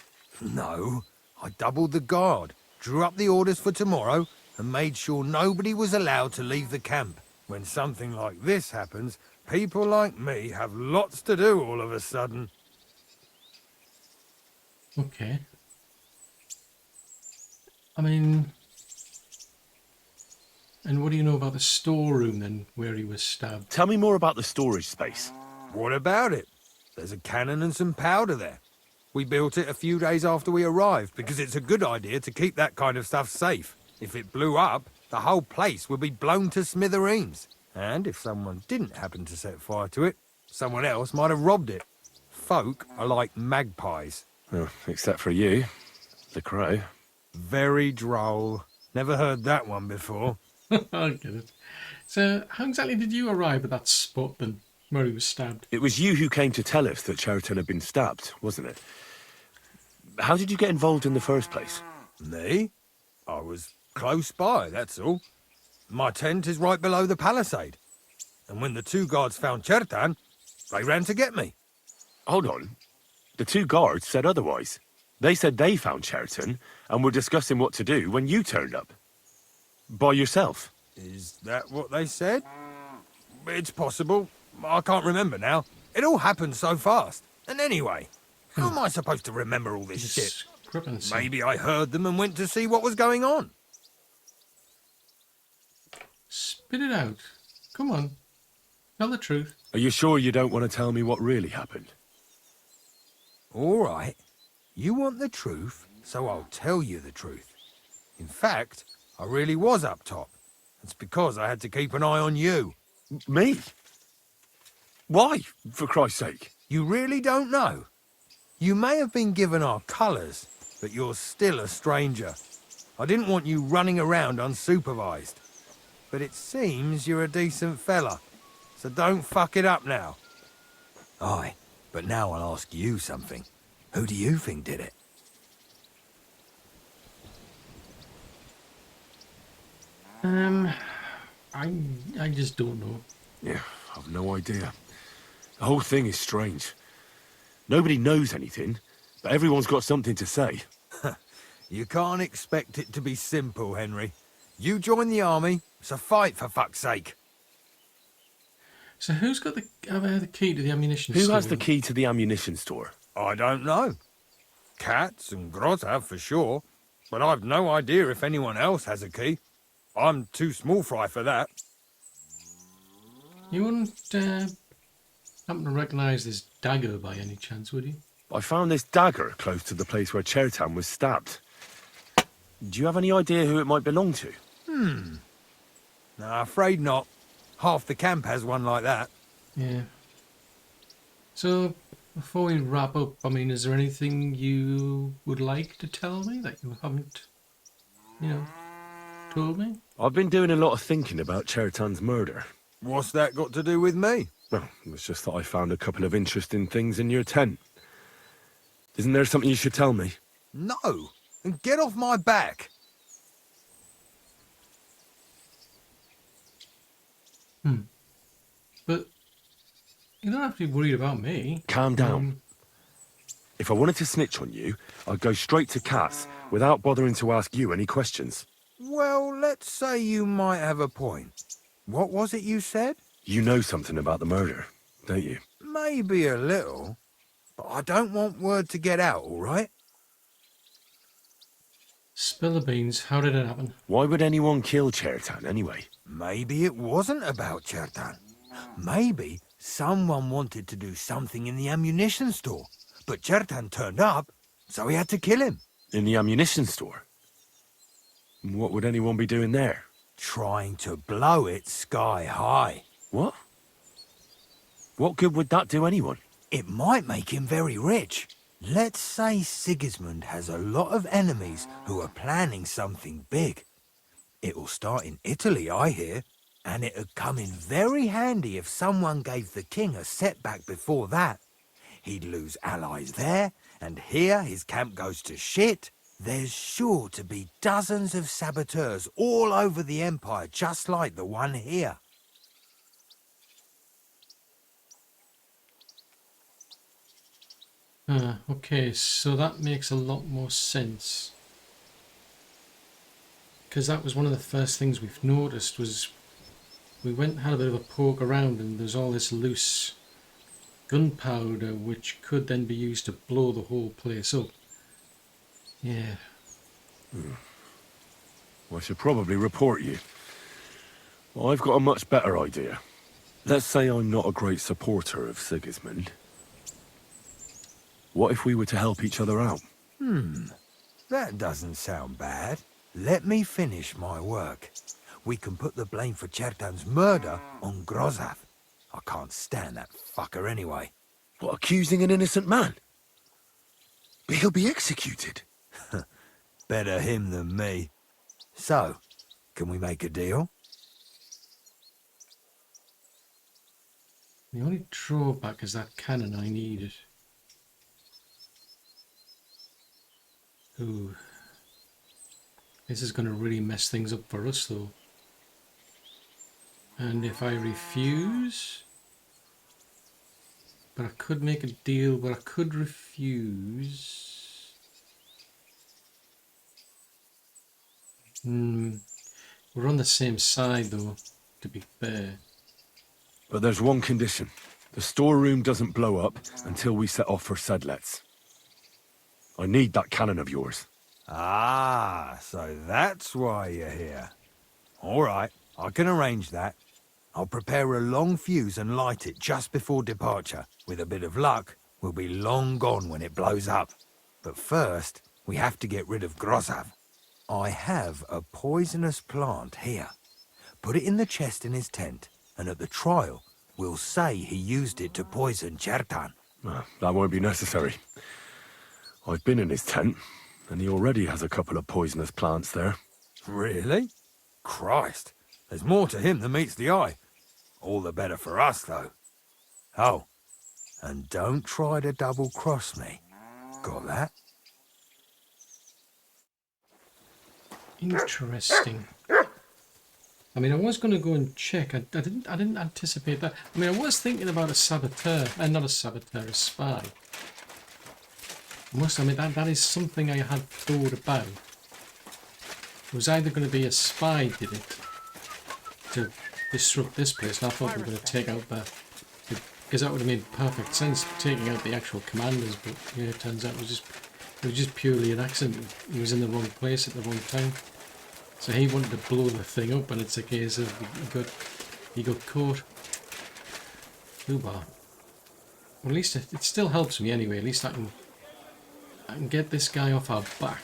No, I doubled the guard, drew up the orders for tomorrow, and made sure nobody was allowed to leave the camp. When something like this happens, people like me have lots to do all of a sudden. Okay. I mean... And what do you know about the storeroom then, where he was stabbed? Tell me more about the storage space. What about it? There's a cannon and some powder there. We built it a few days after we arrived because it's a good idea to keep that kind of stuff safe. If it blew up, the whole place would be blown to smithereens. And if someone didn't happen to set fire to it, someone else might have robbed it. Folk are like magpies. Oh, except for you, the crow. Very droll. Never heard that one before. I get it. So, how exactly did you arrive at that spot then, where he was stabbed? It was you who came to tell us that Cheriton had been stabbed, wasn't it? How did you get involved in the first place? Me? I was close by, that's all. My tent is right below the palisade. And when the two guards found Cheriton, they ran to get me. Hold on. The two guards said otherwise. They said they found Cheriton and were discussing what to do when you turned up. By yourself. Is that what they said? It's possible. I can't remember now. It all happened so fast. And anyway, how am I supposed to remember all this shit? Maybe I heard them and went to see what was going on. Spit it out. Come on. Tell the truth. Are you sure you don't want to tell me what really happened? All right. You want the truth, so I'll tell you the truth. In fact, I really was up top. It's because I had to keep an eye on you. Me? Why, for Christ's sake? You really don't know? You may have been given our colours, but you're still a stranger. I didn't want you running around unsupervised. But it seems you're a decent fella, so don't fuck it up now. Aye, but now I'll ask you something. Who do you think did it? I just don't know. Yeah, I've no idea. The whole thing is strange. Nobody knows anything, but everyone's got something to say. You can't expect it to be simple, Henry. You join the army, it's a fight for fuck's sake. So who's got the key to the ammunition store? Who has the key to the ammunition store? I don't know. Katz and Groz have for sure, but I've no idea if anyone else has a key. I'm too small fry for that. You wouldn't happen to recognise this dagger by any chance, would you? I found this dagger close to the place where Cheriton was stabbed. Do you have any idea who it might belong to? No, afraid not. Half the camp has one like that. Yeah. So, before we wrap up, I mean, is there anything you would like to tell me that you haven't, told me? I've been doing a lot of thinking about Chertan's murder. What's that got to do with me? Well, it's just that I found a couple of interesting things in your tent. Isn't there something you should tell me? No. And get off my back. But you don't have to be worried about me. Calm down. If I wanted to snitch on you, I'd go straight to Cass without bothering to ask you any questions. Well, let's say you might have a point. What was it you said? You know something about the murder, don't you? Maybe a little, but I don't want word to get out, all right? Spill the beans. How did it happen? Why would anyone kill Chertan anyway? Maybe it wasn't about Chertan. Maybe someone wanted to do something in the ammunition store, but Chertan turned up, so he had to kill him. In the ammunition store? What would anyone be doing there? Trying to blow it sky high. What? What good would that do anyone? It might make him very rich. Let's say Sigismund has a lot of enemies who are planning something big. It'll start in Italy, I hear, and it'd come in very handy if someone gave the king a setback before that. He'd lose allies there, and here his camp goes to shit. There's sure to be dozens of saboteurs all over the Empire, just like the one here. Okay, so that makes a lot more sense. Because that was one of the first things we've noticed was we went and had a bit of a poke around and there's all this loose gunpowder which could then be used to blow the whole place up. Yeah. Well, I should probably report you. Well, I've got a much better idea. Let's say I'm not a great supporter of Sigismund. What if we were to help each other out? That doesn't sound bad. Let me finish my work. We can put the blame for Chertan's murder on Grozav. I can't stand that fucker anyway. What, accusing an innocent man? But he'll be executed. Better him than me. So, can we make a deal? The only drawback is that cannon I needed. Ooh. This is going to really mess things up for us though. And if I refuse... But I could make a deal, but I could refuse... We're on the same side though, to be fair. But there's one condition. The storeroom doesn't blow up until we set off for Sedlets. I need that cannon of yours. Ah, so that's why you're here. All right, I can arrange that. I'll prepare a long fuse and light it just before departure. With a bit of luck, we'll be long gone when it blows up. But first, we have to get rid of Grozav. I have a poisonous plant here. Put it in the chest in his tent, and at the trial, we'll say he used it to poison Chertan. That won't be necessary. I've been in his tent, and he already has a couple of poisonous plants there. Really? Christ, there's more to him than meets the eye. All the better for us, though. Oh, and don't try to double-cross me. Got that? Interesting. I mean, I was going to go and check. I didn't anticipate that. I mean, I was thinking about a saboteur, not a saboteur, a spy. I mean, that is something I had thought about. It was either going to be a spy did it to disrupt this place, and I thought we were going to take out because that would have made perfect sense, taking out the actual commanders. But yeah, it turns out it was just purely an accident. He was in the wrong place at the wrong time. So he wanted to blow the thing up, and it's a case of he got caught. Well, at least it still helps me anyway. At least I can get this guy off our back.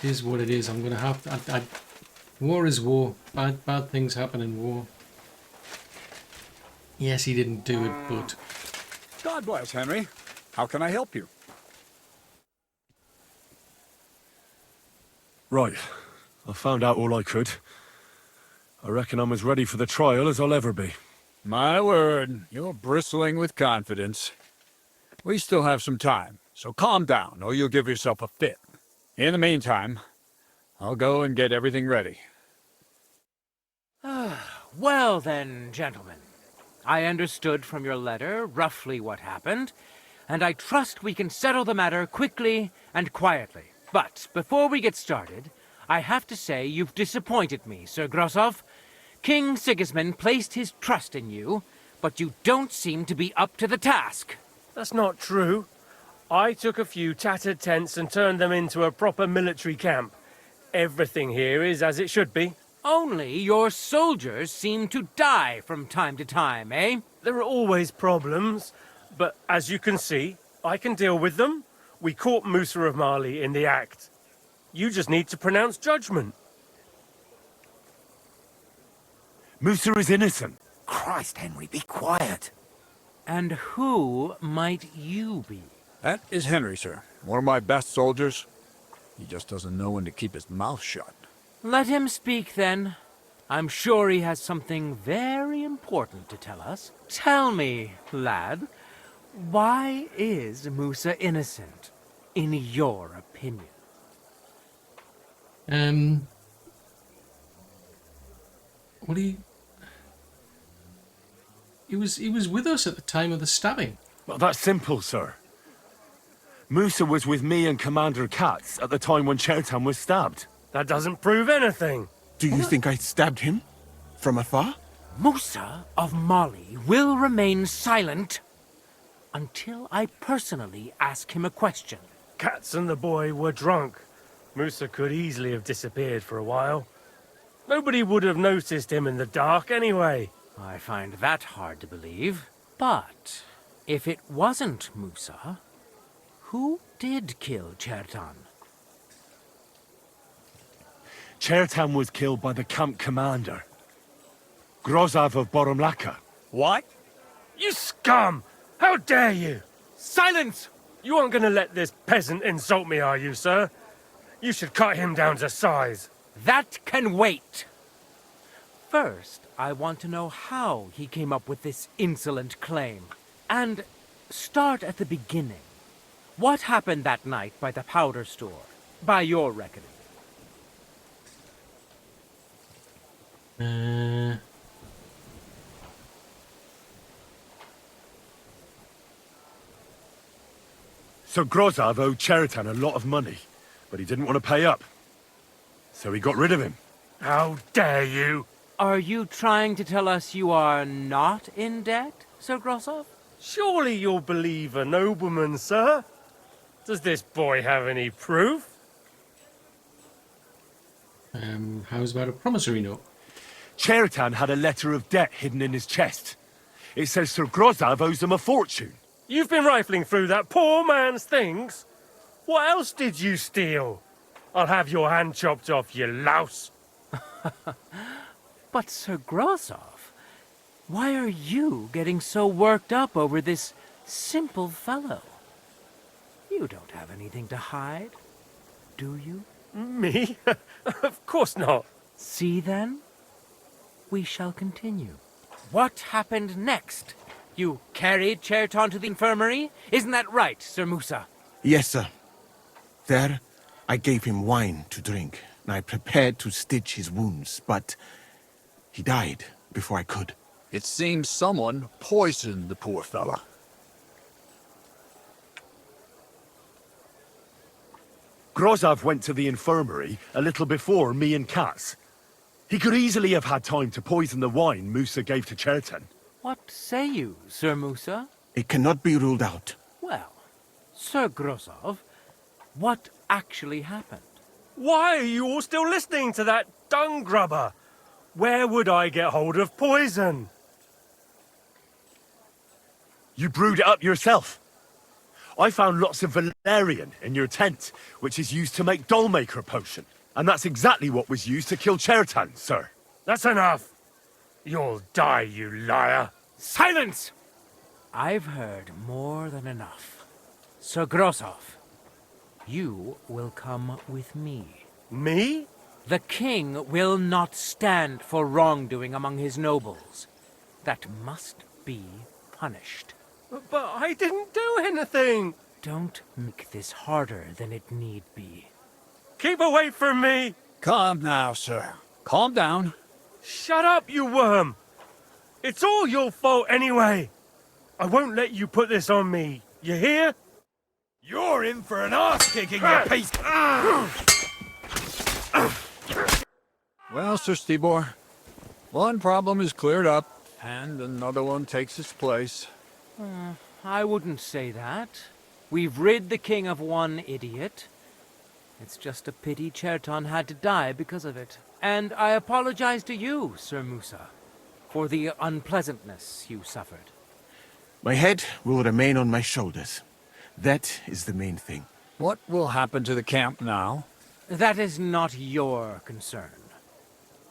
It is what it is. I'm going to have to... war is war. Bad things happen in war. Yes, he didn't do it, but... God bless, Henry. How can I help you? Right. I found out all I could. I reckon I'm as ready for the trial as I'll ever be. My word, you're bristling with confidence. We still have some time, so calm down, or you'll give yourself a fit. In the meantime, I'll go and get everything ready. Well then, gentlemen. I understood from your letter roughly what happened, and I trust we can settle the matter quickly and quietly. But before we get started, I have to say you've disappointed me, Sir Grosov. King Sigismund placed his trust in you, but you don't seem to be up to the task. That's not true. I took a few tattered tents and turned them into a proper military camp. Everything here is as it should be. Only your soldiers seem to die from time to time, eh? There are always problems, but as you can see, I can deal with them. We caught Musa of Mali in the act. You just need to pronounce judgment. Musa is innocent. Christ, Henry, be quiet. And who might you be? That is Henry, sir. One of my best soldiers. He just doesn't know when to keep his mouth shut. Let him speak, then. I'm sure he has something very important to tell us. Tell me, lad, why is Musa innocent, in your opinion? What do you... He was with us at the time of the stabbing. Well, that's simple, sir. Musa was with me and Commander Katz at the time when Chertan was stabbed. That doesn't prove anything. Do you think I stabbed him? From afar? Musa of Mali will remain silent until I personally ask him a question. Katz and the boy were drunk. Musa could easily have disappeared for a while. Nobody would have noticed him in the dark anyway. I find that hard to believe. But if it wasn't Musa, who did kill Chertan? Chertan was killed by the camp commander, Grozov of Boromlaka. What? You scum! How dare you! Silence! You aren't gonna let this peasant insult me, are you, sir? You should cut him down to size. That can wait. First, I want to know how he came up with this insolent claim. And start at the beginning. What happened that night by the powder store, by your reckoning? So Grozov owed Chertan a lot of money, but he didn't want to pay up. So he got rid of him. How dare you! Are you trying to tell us you are not in debt, Sir Grosov? Surely you'll believe a nobleman, sir? Does this boy have any proof? How's about a promissory note? Chertan had a letter of debt hidden in his chest. It says Sir Grozov owes him a fortune. You've been rifling through that poor man's things? What else did you steal? I'll have your hand chopped off, you louse. But Sir Grosov, why are you getting so worked up over this simple fellow? You don't have anything to hide, do you? Me? Of course not. See then? We shall continue. What happened next? You carried Chertan to the infirmary? Isn't that right, Sir Musa? Yes, sir. There, I gave him wine to drink, and I prepared to stitch his wounds, but he died before I could. It seems someone poisoned the poor fella. Grozov went to the infirmary a little before me and Katz. He could easily have had time to poison the wine Musa gave to Chertan. What say you, Sir Musa? It cannot be ruled out. Well, Sir Grosov, what actually happened? Why are you all still listening to that dung grubber? Where would I get hold of poison? You brewed it up yourself. I found lots of valerian in your tent, which is used to make Dollmaker potion. And that's exactly what was used to kill Chertan, sir. That's enough. You'll die, you liar. Silence! I've heard more than enough. Sir Grosov, you will come with me. Me? The king will not stand for wrongdoing among his nobles. That must be punished. But I didn't do anything. Don't make this harder than it need be. Keep away from me. Calm now, sir. Calm down. Shut up, you worm. It's all your fault anyway. I won't let you put this on me. You hear? You're in for an arse-kicking, you piece... Well, Sir Stibor, one problem is cleared up, and another one takes its place. I wouldn't say that. We've rid the king of one idiot. It's just a pity Chertan had to die because of it. And I apologize to you, Sir Musa, for the unpleasantness you suffered. My head will remain on my shoulders. That is the main thing. What will happen to the camp now? That is not your concern.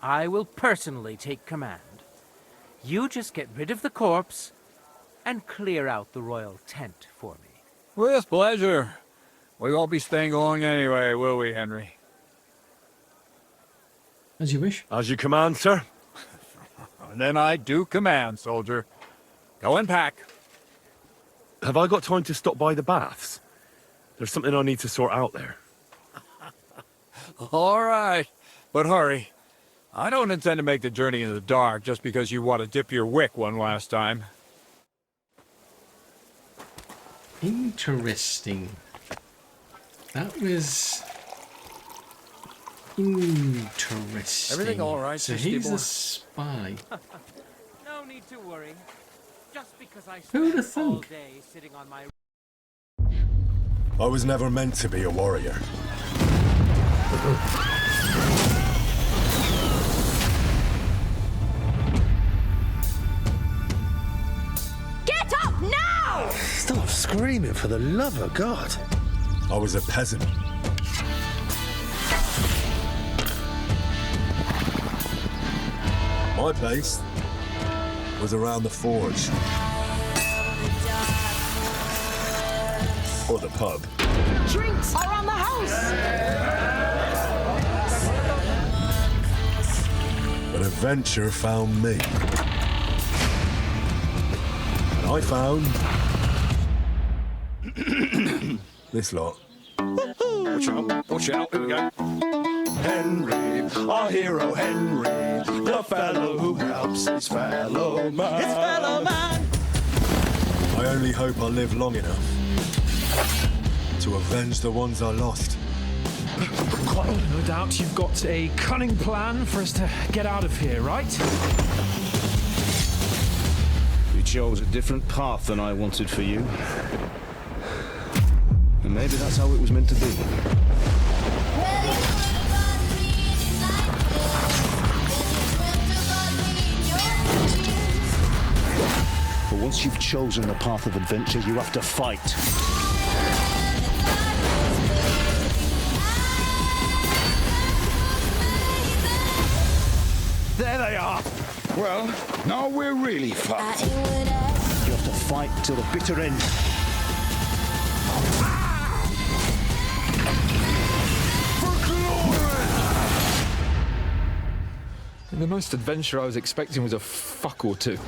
I will personally take command. You just get rid of the corpse and clear out the royal tent for me. With pleasure. We won't be staying long anyway, will we, Henry? As you wish. As you command, sir. And then I do command, soldier. Go and pack. Have I got time to stop by the baths? There's something I need to sort out there. All right, but hurry. I don't intend to make the journey in the dark just because you want to dip your wick one last time. Interesting. That was interesting. Everything all right, so Sir he's Stibor? a spy. No need to worry. Just because I Who'da spent all thunk? day sitting on my... I was never meant to be a warrior. Get up now! Stop screaming, for the love of God. I was a peasant. My place was around the forge. Or the pub. Drinks around the house! But adventure found me. And I found... this lot. Watch out, watch out, here we go. Henry, our hero Henry, the fellow who helps his fellow man. His fellow man. I only hope I live long enough to avenge the ones I lost. No doubt you've got a cunning plan for us to get out of here, right? You chose a different path than I wanted for you. And maybe that's how it was meant to be. But once you've chosen the path of adventure, you have to fight. There they are. Well, now we're really fucked. You have to fight till the bitter end. The most adventure I was expecting was a fuck or two.